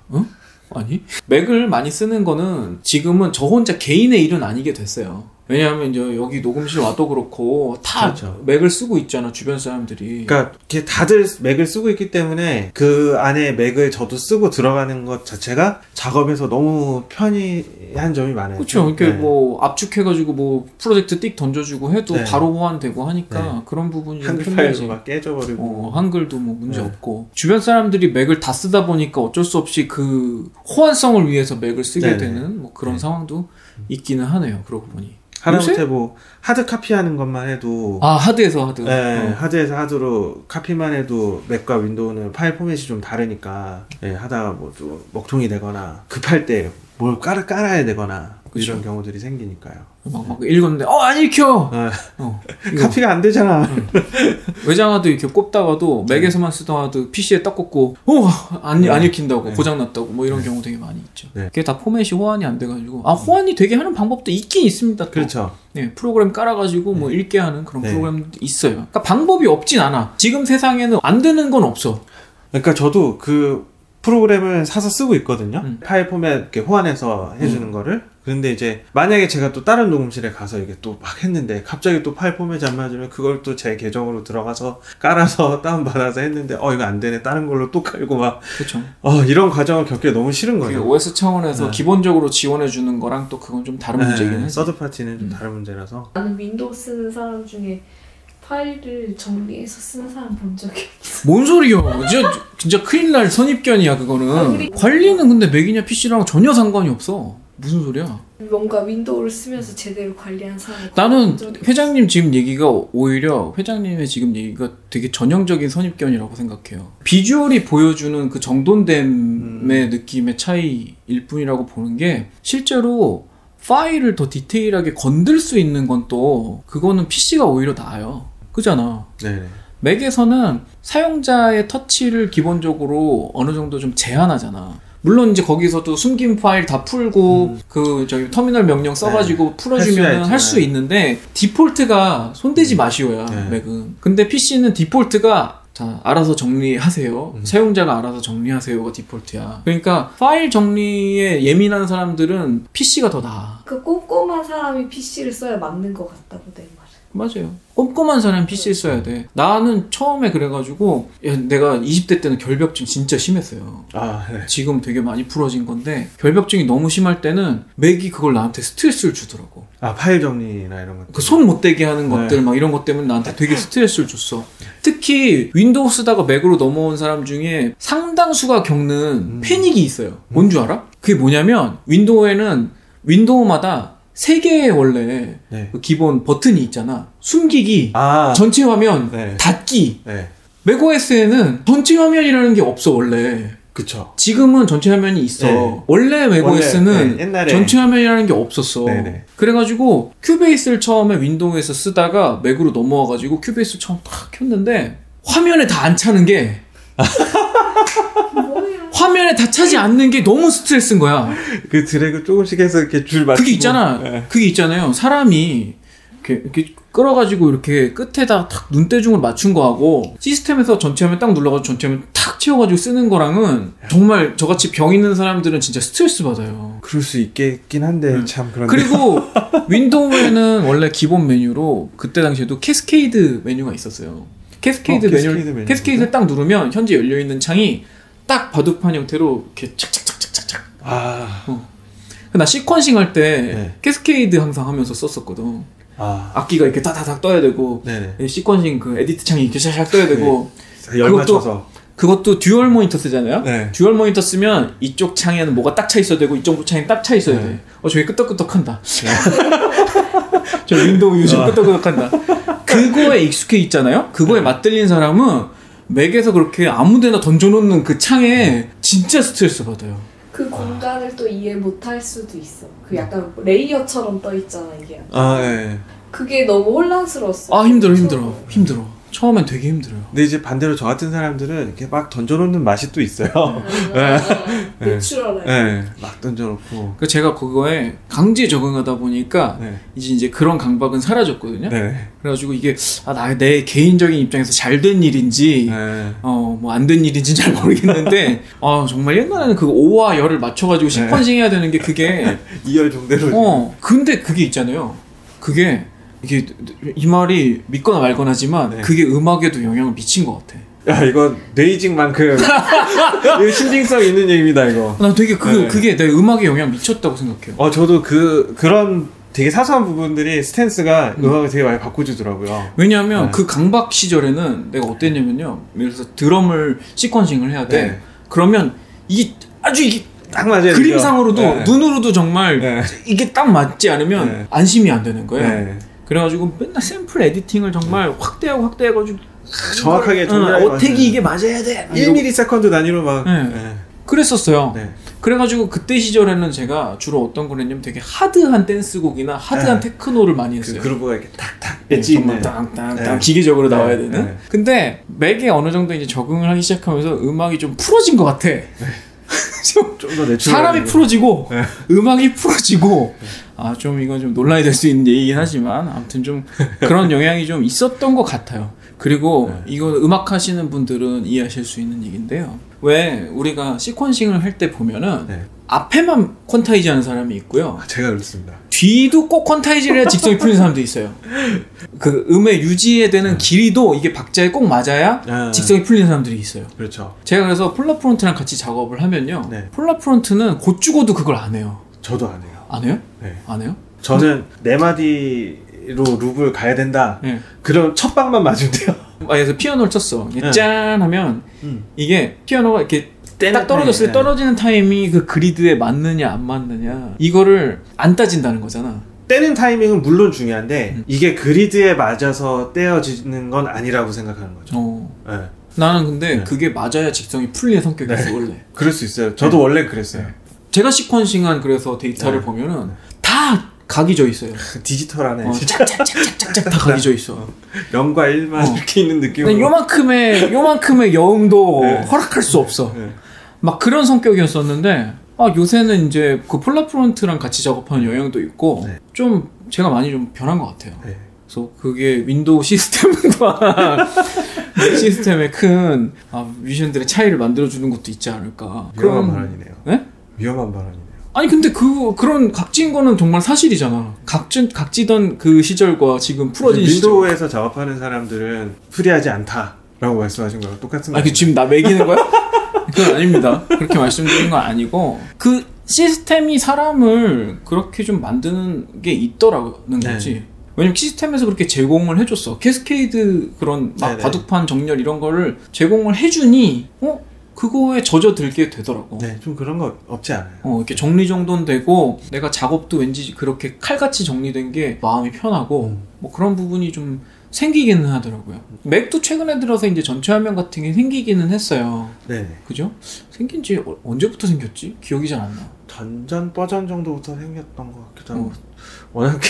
아니? 맥을 많이 쓰는 거는 지금은 저 혼자 개인의 일은 아니게 됐어요. 왜냐하면 이제 여기 녹음실 와도 그렇고 다 그렇죠. 맥을 쓰고 있잖아 주변 사람들이. 그러니까 이렇게 다들 맥을 쓰고 있기 때문에 그 안에 맥을 저도 쓰고 들어가는 것 자체가 작업에서 너무 편리한 점이 많아요. 그렇죠. 이렇게 네. 뭐 압축해가지고 뭐 프로젝트 띡 던져주고 해도 네. 바로 호환되고 하니까 네. 그런 부분이 좀 한글 편리하지. 파일도 막 깨져버리고. 한글도 뭐 문제 네. 없고 주변 사람들이 맥을 다 쓰다 보니까 어쩔 수 없이 그 호환성을 위해서 맥을 쓰게 네네. 되는 뭐 그런 네. 상황도 있기는 하네요. 그러고 보니. 하다못해 뭐 하드 카피하는 것만 해도 하드에서 하드. 네, 하드에서 하드로 카피만 해도 맥과 윈도우는 파일 포맷이 좀 다르니까 네, 하다가 뭐 좀 먹통이 되거나 급할 때 뭘 깔아야 되거나 그쵸. 이런 경우들이 생기니까요. 막 읽었는데 안 읽혀. 이거. 카피가 안 되잖아. 외장하드 이렇게 꼽다가도 맥에서만 쓰던 하드 PC에 딱 꽂고 안 읽힌다고 네. 고장났다고 뭐 이런 경우 되게 많이 있죠. 네. 그게 다 포맷이 호환이 안 돼가지고 호환이 되게 하는 방법도 있긴 있습니다. 또. 그렇죠. 네, 프로그램 깔아가지고 뭐 읽게 하는 그런 네. 프로그램도 있어요. 그러니까 방법이 없진 않아. 지금 세상에는 안 되는 건 없어. 그러니까 저도 그 프로그램을 사서 쓰고 있거든요. 파일 포맷 이렇게 호환해서 해주는 거를. 그런데 이제 만약에 제가 또 다른 녹음실에 가서 이게 또 막 했는데 갑자기 또 파일 포맷이 안 맞으면 그걸 또 제 계정으로 들어가서 깔아서 다운받아서 했는데 이거 안 되네. 다른 걸로 또 깔고 막 그렇죠. 이런 과정을 겪기 너무 싫은 거죠. OS 차원에서 네. 기본적으로 지원해 주는 거랑 또 그건 좀 다른 문제긴 해. 서드 파티는 좀 다른 문제라서. 나는 윈도우 쓰는 사람 중에 파일을 정리해서 쓰는 사람 본 적이 없어. 뭔 소리야? 진짜 큰일 날 선입견이야 그거는. 관리는 근데 맥이냐 PC랑 전혀 상관이 없어. 무슨 소리야? 뭔가 윈도우를 쓰면서 제대로 관리한 사람을 나는 본 적이 회장님 지금 얘기가 오히려 회장님의 지금 얘기가 되게 전형적인 선입견이라고 생각해요. 비주얼이 보여주는 그 정돈됨의 느낌의 차이일 뿐이라고 보는 게 실제로 파일을 더 디테일하게 건들 수 있는 건 또 그거는 PC가 오히려 나아요. 그잖아. 네네. 맥에서는 사용자의 터치를 기본적으로 어느 정도 좀 제한하잖아. 물론 이제 거기서도 숨긴 파일 다 풀고 저기 터미널 명령 써가지고 풀어주면 할 수 있는데 디폴트가 손대지 마시오야. 맥은. 근데 PC는 디폴트가 자 알아서 정리하세요. 사용자가 알아서 정리하세요가 디폴트야. 그러니까 파일 정리에 예민한 사람들은 PC가 더 나아. 그 꼼꼼한 사람이 PC를 써야 맞는 것 같다고 내 말. 맞아요. 꼼꼼한 사람이 PC를 써야 돼. 나는 처음에 그래가지고 내가 20대 때는 결벽증 진짜 심했어요. 네. 지금 되게 많이 풀어진 건데 결벽증이 너무 심할 때는 맥이 그걸 나한테 스트레스를 주더라고. 파일 정리나 이런 것. 그 손 못 대게 하는 것들 막 이런 것 때문에 나한테 되게 스트레스를 줬어. 특히 윈도우 쓰다가 맥으로 넘어온 사람 중에 상당수가 겪는 패닉이 있어요. 뭔 줄 알아? 그게 뭐냐면 윈도우마다 3개의 원래 그 기본 버튼이 있잖아. 숨기기, 전체 화면, 닫기. 맥OS에는 전체 화면이라는 게 없어 원래. 그쵸. 지금은 전체 화면이 있어. 원래 맥OS는 옛날에 전체 화면이라는 게 없었어. 그래가지고 큐베이스를 처음에 윈도우에서 쓰다가 맥으로 넘어와가지고 큐베이스 처음 탁 켰는데 화면에 다 안 차는 게 화면에 다 차지 않는 게 너무 스트레스인 거야. 그 드래그 조금씩 해서 이렇게 줄 맞추고. 그게 있잖아. 그게 있잖아요. 사람이 이렇게 끌어가지고 이렇게 끝에다 탁 눈대중을 맞춘 거하고 시스템에서 전체 화면 딱 눌러가지고 전체 화면 탁 채워가지고 쓰는 거랑은 정말 저같이 병 있는 사람들은 진짜 스트레스 받아요. 그럴 수 있겠긴 한데 참 그런데. 그리고 윈도우에는 원래 기본 메뉴로 그때 당시에도 캐스케이드 메뉴가 있었어요. 캐스케이드를 딱 누르면 현재 열려있는 창이 딱 바둑판 형태로 이렇게 착착착착착착. 나 시퀀싱 할 때 캐스케이드 항상 하면서 썼었거든. 악기가 이렇게 따다닥 떠야 되고 시퀀싱 그 에디트 창이 이렇게 샥샥 떠야 되고 열 맞춰서 그것도 듀얼 모니터 쓰잖아요. 듀얼 모니터 쓰면 이쪽 창에는 뭐가 딱 차 있어야 되고 이쪽 창에 딱 차 있어야 돼. 저기 끄떡끄떡한다. 저 윈도우 유저 끄떡끄떡한다. 그거에 익숙해 있잖아요. 그거에 맞들린 사람은 맥에서 그렇게 아무데나 던져놓는 그 창에 진짜 스트레스 받아요. 그 공간을 또 이해 못할 수도 있어. 그 약간 레이어처럼 떠 있잖아 이게. 그게 너무 혼란스러웠어. 힘들어. 처음엔 되게 힘들어요. 근데 이제 반대로 저 같은 사람들은 이렇게 막 던져놓는 맛이 또 있어요. 내추럴해. 막 던져놓고. 제가 그거에 강제 적응하다 보니까 이제 그런 강박은 사라졌거든요. 그래가지고 이게 내 개인적인 입장에서 잘 된 일인지 뭐 안 된 일인지 잘 모르겠는데 정말 옛날에는 그 오와 열을 맞춰가지고 시퀀싱 해야 되는 게 그게 2열 정대로. 근데 그게 있잖아요. 그게 이게 이 말이 믿거나 말거나지만 네. 그게 음악에도 영향을 미친 것 같아. 야 이거 네이징만큼 이거 신빙성 있는 얘기입니다 이거. 나 되게 그게 내 음악에 영향 미쳤다고 생각해요. 저도 그런 되게 사소한 부분들이 스탠스가 음악을 되게 많이 바꿔주더라고요. 왜냐하면 네. 그 강박 시절에는 내가 어땠냐면요. 예를 들어서 드럼을 시퀀싱을 해야 돼. 네. 그러면 이게 딱 맞아요. 그림상으로도 네. 눈으로도 정말 네. 이게 딱 맞지 않으면 네. 안심이 안 되는 거예요. 네. 그래가지고 맨날 샘플 에디팅을 정말 확대해가지고 정확하게 어택이 이게 맞아야 돼. 1ms 단위로 막. 네. 네. 그랬었어요. 네. 그래가지고 그때 시절에는 제가 주로 어떤 걸 했냐면 되게 하드한 댄스곡이나 하드한 네. 테크노를 많이 했어요. 그 그루브가 이렇게 탁탁 엣지 정말 있는. 땅땅땅 네. 기계적으로 나와야 네. 되는. 네. 근데 맥에 어느 정도 이제 적응을 하기 시작하면서 음악이 좀 풀어진 것 같아. 좀 더 내추럴. 사람이 풀어지고 네. 음악이 풀어지고 좀 이건 좀 논란이 될 수 있는 얘기긴 하지만 아무튼 좀 그런 영향이 좀 있었던 것 같아요. 그리고 이거 음악 하시는 분들은 이해하실 수 있는 얘기인데요. 왜 우리가 시퀀싱을 할 때 보면은 네. 앞에만 퀀타이즈 하는 사람이 있고요. 제가 그렇습니다. 뒤도 꼭 퀀타이즈를 해야 직성이 풀리는 사람도 있어요. 그 음의 유지에 되는 길이도 이게 박자에 꼭 맞아야 직성이 풀리는 사람들이 있어요. 그렇죠. 제가 그래서 폴라프론트랑 같이 작업을 하면요. 네. 폴라프론트는 곧 죽어도 그걸 안 해요. 저도 안 해요. 안 해요? 네. 안 해요? 저는 네 마디로 룹을 가야 된다. 네. 그럼 첫 방만 맞으면 돼요. 그래서 피아노를 쳤어. 네. 짠 하면 이게 피아노가 이렇게 딱 떨어졌을 때 떨어지는 타임이 그 그리드에 맞느냐 안 맞느냐 이거를 안 따진다는 거잖아. 떼는 타이밍은 물론 중요한데 이게 그리드에 맞아서 떼어지는 건 아니라고 생각하는 거죠. 네. 나는 근데 그게 맞아야 직성이 풀리는 성격이었어. 원래. 그럴 수 있어요. 저도 원래 그랬어요. 제가 시퀀싱한 그래서 데이터를 보면은 다 각이 져 있어요. 디지털하네. 짝짝짝짝짝짝 다 각이 져 있어. 0과 1만 이렇게 있는 느낌으로. 요만큼의 여음도 허락할 수 없어. 막 그런 성격이었었는데 요새는 이제 그 폴라프론트랑 같이 작업하는 영향도 있고 좀 제가 많이 좀 변한 것 같아요. 그래서 그게 윈도우 시스템과 맥 시스템의 큰 뮤지션들의 차이를 만들어주는 것도 있지 않을까. 위험한 발언이네요. 네? 위험한 발언이네요. 아니 근데 그런 각진 거는 정말 사실이잖아. 각지던 그 시절과 지금 풀어진 윈도우에서 작업하는 사람들은 프리하지 않다라고 말씀하신 거랑 똑같은 거예요. 지금 나 매기는 거야? 그건 아닙니다. 그렇게 말씀드리는 건 아니고 그 시스템이 사람을 그렇게 좀 만드는 게 있더라는 거지. 왜냐면 시스템에서 그렇게 제공을 해줬어. 캐스케이드 그런 막 바둑판 정렬 이런 거를 제공을 해주니 그거에 젖어들게 되더라고. 네, 좀 그런 거 없지 않아요. 이렇게 정리정돈되고 내가 작업도 왠지 그렇게 칼같이 정리된 게 마음이 편하고 뭐 그런 부분이 좀 생기기는 하더라고요. 맥도 최근에 들어서 이제 전체 화면 같은 게 생기기는 했어요. 네. 그죠? 생긴 지 언제부터 생겼지? 기억이 잘 안 나. 전전 버전 정도부터 생겼던 것 같기도 하고. 워낙에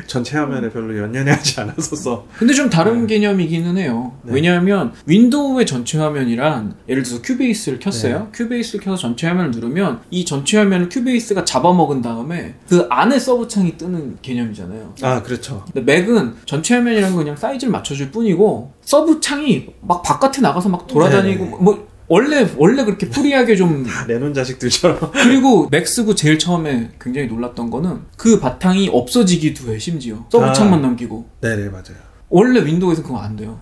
전체 화면에 별로 연연해하지 않았어서. 근데 좀 다른 개념이기는 해요. 왜냐하면 윈도우의 전체 화면이란 예를 들어서 큐베이스를 켰어요. 큐베이스를 켜서 전체 화면을 누르면 이 전체 화면을 큐베이스가 잡아먹은 다음에 그 안에 서브창이 뜨는 개념이잖아요. 그렇죠. 근데 맥은 전체 화면이라는 건 그냥 사이즈를 맞춰줄 뿐이고 서브창이 막 바깥에 나가서 막 돌아다니고 뭐 원래 그렇게 프리하게 좀 내놓은 자식들처럼. 그리고 맥스고 제일 처음에 굉장히 놀랐던 거는 그 바탕이 없어지기도 해. 심지어 서브창만 남기고. 네네 맞아요. 원래 윈도우에서 그거 안 돼요.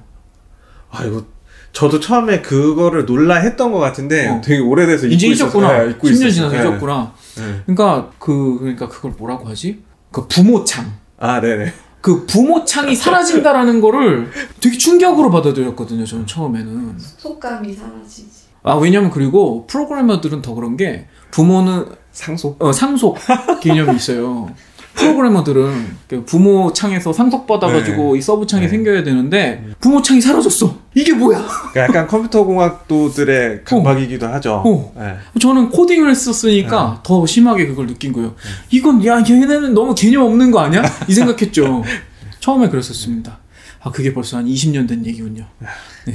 이거 저도 처음에 그거를 놀라 했던 것 같은데 되게 오래돼서 이제 잊었구나. 잊고 10년 지나서 잊었구나. 그러니까 그걸 뭐라고 하지? 그 부모창. 네네. 그 부모창이 사라진다라는 거를 되게 충격으로 받아들였거든요. 저는 처음에는. 속감이 사라지지. 왜냐면 그리고 프로그래머들은 더 그런 게 부모는 상속 개념이 있어요. 프로그래머들은 부모 창에서 상속받아가지고 이 서브 창이 생겨야 되는데 부모 창이 사라졌어. 이게 뭐야? 약간 컴퓨터 공학도들의 강박이기도 하죠. 저는 코딩을 했었으니까 더 심하게 그걸 느낀 거예요. 이건 얘네는 너무 개념 없는 거 아니야? 이 생각했죠. 처음에 그랬었습니다. 그게 벌써 한 20년 된 얘기군요. 네.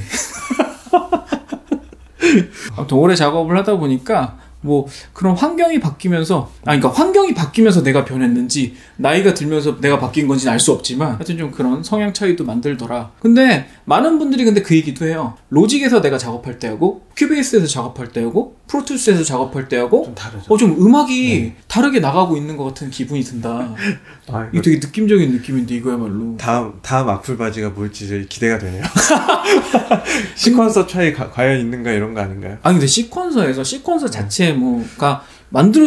아무튼 오래 작업을 하다 보니까 뭐 그런 환경이 바뀌면서 그러니까 환경이 바뀌면서 내가 변했는지 나이가 들면서 내가 바뀐 건지는 알 수 없지만 하여튼 좀 그런 성향 차이도 만들더라. 근데 많은 분들이 근데 그 얘기도 해요. 로직에서 내가 작업할 때하고 큐베이스에서 작업할 때하고 프로툴스에서 작업할 때하고 좀 다르죠. 좀 음악이 다르게 나가고 있는 것 같은 기분이 든다. 이게 되게 느낌적인 느낌인데 이거야말로. 다음 악플 바지가 뭘지 기대가 되네요. 시퀀서 차이 과연 있는가 이런 거 아닌가요? 아니 근데 시퀀서 자체 뭐가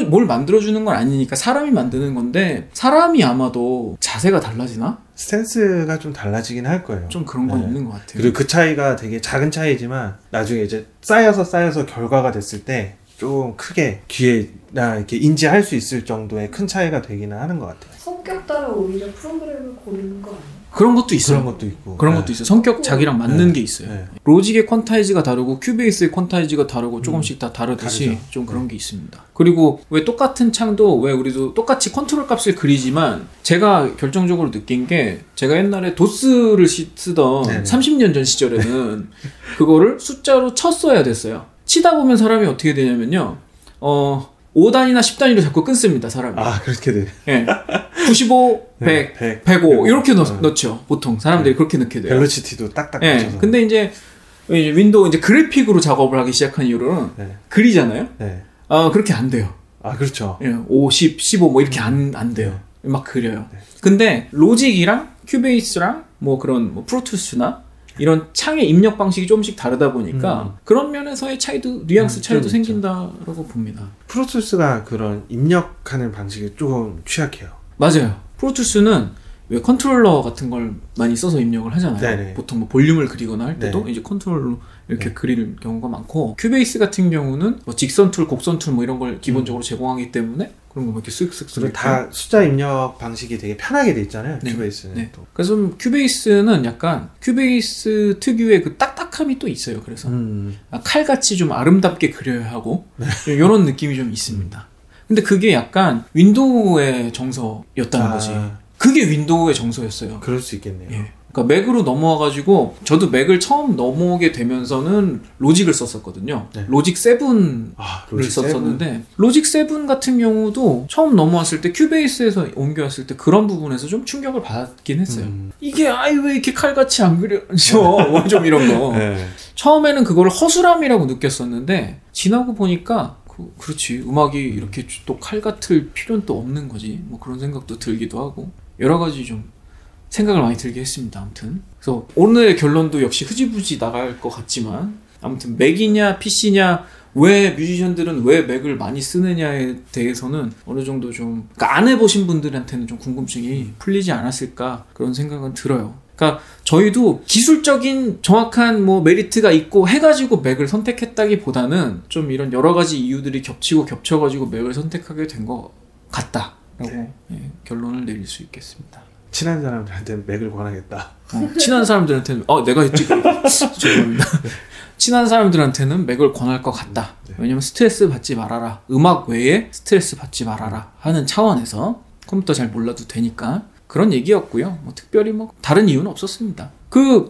뭘 만들어주는 건 아니니까 사람이 만드는 건데 사람이 아마도 자세가 달라지나? 스탠스가 좀 달라지긴 할 거예요. 좀 그런 건 있는 것 같아요. 그리고 그 차이가 되게 작은 차이지만 나중에 이제 쌓여서 결과가 됐을 때 좀 크게 귀에나 이렇게 인지할 수 있을 정도의 큰 차이가 되기는 하는 것 같아요. 성격 따라 오히려 프로그램을 고르는 거 아니에요? 그런 것도 있어요. 그런 것도 있어요. 성격 자기랑 맞는 게 있어요. 로직의 퀀타이즈가 다르고 큐베이스의 퀀타이즈가 다르고 조금씩 다 다르듯이 다르죠. 좀 그런 게 있습니다. 그리고 왜 똑같은 창도 왜 우리도 똑같이 컨트롤 값을 그리지만 제가 결정적으로 느낀 게 제가 옛날에 도스를 쓰던 네네. 30년 전 시절에는 그거를 숫자로 쳤어야 됐어요. 치다 보면 사람이 어떻게 되냐면요. 5단이나 10단위로 자꾸 끊습니다, 사람이. 아, 그렇게 돼. 예. 95, 100, 105 이렇게 넣죠. 보통 사람들이 그렇게 넣게 돼요. 벨로시티도 딱딱 맞춰서. 예. 근데 이제 윈도우 그래픽으로 작업을 하기 시작한 이후로는 그리잖아요. 그렇게 안 돼요. 아, 그렇죠. 예. 50, 15 뭐 이렇게 안 돼요. 막 그려요. 근데 로직이랑 큐베이스랑 뭐 그런 뭐 프로투스나 이런 창의 입력 방식이 조금씩 다르다 보니까 그런 면에서의 차이도 뉘앙스 차이도 생긴다라고 봅니다. 프로투스가 그런 입력하는 방식이 조금 취약해요. 맞아요. 프로투스는 왜 컨트롤러 같은 걸 많이 써서 입력을 하잖아요. 네네. 보통 뭐 볼륨을 그리거나 할 때도 이제 컨트롤러 이렇게 그릴 경우가 많고 큐베이스 같은 경우는 뭐 직선 툴, 곡선 툴 뭐 이런 걸 기본적으로 제공하기 때문에 그런 거 이렇게 쓱쓱쓱 다 숫자 입력 방식이 되게 편하게 돼 있잖아요. 큐베이스는. 네. 그래서 큐베이스는 약간 큐베이스 특유의 그 딱딱함이 또 있어요. 그래서 칼같이 좀 아름답게 그려야 하고 이런 느낌이 좀 있습니다. 근데 그게 약간 윈도우의 정서였다는 거지. 그게 윈도우의 정서였어요. 그럴 수 있겠네요. 예. 그러니까 맥으로 넘어와가지고 저도 맥을 처음 넘어오게 되면서는 로직을 썼었거든요. 로직 7을 썼었는데 로직 7 같은 경우도 처음 넘어왔을 때 큐베이스에서 옮겨왔을 때 그런 부분에서 좀 충격을 받긴 했어요. 이게 왜 이렇게 칼같이 안 그려져? 뭐 좀 이런 거. 처음에는 그걸 허술함이라고 느꼈었는데 지나고 보니까 그렇지 음악이 이렇게 또 칼 같을 필요는 또 없는 거지 뭐 그런 생각도 들기도 하고 여러 가지 좀 생각을 많이 들게 했습니다. 아무튼 그래서 오늘의 결론도 역시 흐지부지 나갈 것 같지만 아무튼 맥이냐 PC냐 왜 뮤지션들은 왜 맥을 많이 쓰느냐에 대해서는 어느 정도 좀 그러니까 안 해보신 분들한테는 좀 궁금증이 풀리지 않았을까 그런 생각은 들어요. 그러니까 저희도 기술적인 정확한 뭐 메리트가 있고 해가지고 맥을 선택했다기보다는 좀 이런 여러 가지 이유들이 겹쳐가지고 맥을 선택하게 된 것 같다라고 결론을 내릴 수 있겠습니다. 친한 사람들한테는 맥을 권하겠다. 친한 사람들한테는 내가 했지. 죄송합니다. 친한 사람들한테는 맥을 권할 것 같다. 왜냐면 스트레스 받지 말아라. 음악 외에 스트레스 받지 말아라 하는 차원에서 컴퓨터 잘 몰라도 되니까 그런 얘기였고요. 뭐 특별히 뭐 다른 이유는 없었습니다.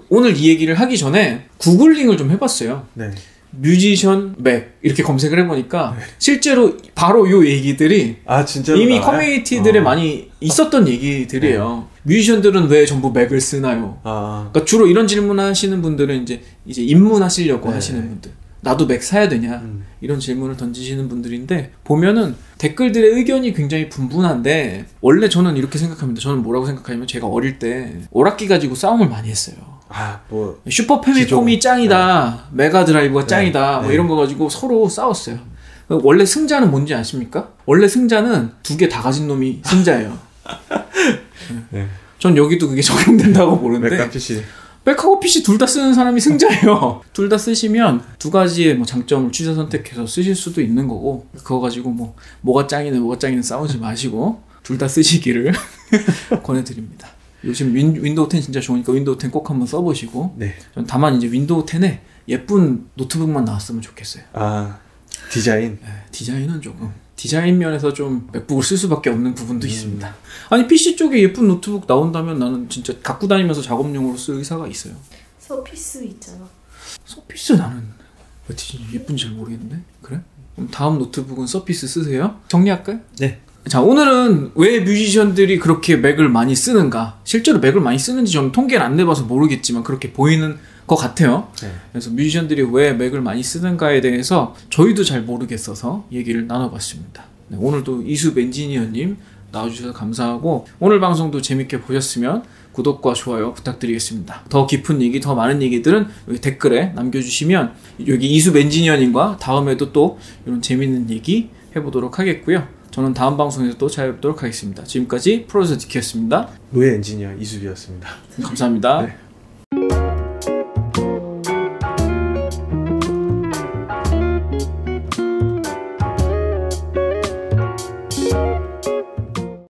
오늘 이 얘기를 하기 전에 구글링을 좀 해봤어요. 네. 뮤지션 맥 이렇게 검색을 해보니까 실제로 바로 요 얘기들이 이미 커뮤니티들에 많이 있었던 얘기들이에요. 뮤지션들은 왜 전부 맥을 쓰나요? 그러니까 주로 이런 질문 하시는 분들은 이제 입문하시려고 하시는 분들. 나도 맥 사야 되냐? 이런 질문을 던지시는 분들인데 보면은 댓글들의 의견이 굉장히 분분한데 원래 저는 이렇게 생각합니다. 저는 뭐라고 생각하냐면 제가 어릴 때 오락기 가지고 싸움을 많이 했어요. 슈퍼 패미콤이 짱이다. 메가 드라이브가 짱이다. 뭐 이런 거 가지고 서로 싸웠어요. 원래 승자는 뭔지 아십니까? 원래 승자는 2개 다 가진 놈이 승자예요. 전 여기도 그게 적용된다고 보는데 맥과 PC 맥하고 PC 둘 다 쓰는 사람이 승자예요. 둘 다 쓰시면 두 가지의 뭐 장점을 취사 선택해서 쓰실 수도 있는 거고 그거 가지고 뭐가 짱이네 싸우지 마시고 둘 다 쓰시기를 권해드립니다. 요즘 윈도우 10 진짜 좋으니까 윈도우 10 꼭 한번 써보시고 전 다만 이제 윈도우 10에 예쁜 노트북만 나왔으면 좋겠어요. 디자인? 디자인은 조금 디자인 면에서 좀 맥북을 쓸 수밖에 없는 부분도 있습니다. 아니 PC 쪽에 예쁜 노트북 나온다면 나는 진짜 갖고 다니면서 작업용으로 쓸 의사가 있어요. 서피스 있잖아. 서피스 나는 왜 예쁜지 잘 모르겠는데? 그래? 그럼 다음 노트북은 서피스 쓰세요? 정리할까요? 네. 자, 오늘은 왜 뮤지션들이 그렇게 맥을 많이 쓰는가? 실제로 맥을 많이 쓰는지 저는 통계를 안 내봐서 모르겠지만 그렇게 보이는 것 같아요. 그래서 뮤지션들이 왜 맥을 많이 쓰는가에 대해서 저희도 잘 모르겠어서 얘기를 나눠봤습니다. 네, 오늘도 이숲 엔지니어님 나와주셔서 감사하고 오늘 방송도 재밌게 보셨으면 구독과 좋아요 부탁드리겠습니다. 더 깊은 얘기, 더 많은 얘기들은 여기 댓글에 남겨주시면 여기 이숲 엔지니어님과 다음에도 또 이런 재밌는 얘기 해보도록 하겠고요. 저는 다음 방송에서 또 찾아뵙도록 하겠습니다. 지금까지 프로듀서 디키였습니다. 노예 엔지니어 이숲이었습니다. 감사합니다. 네.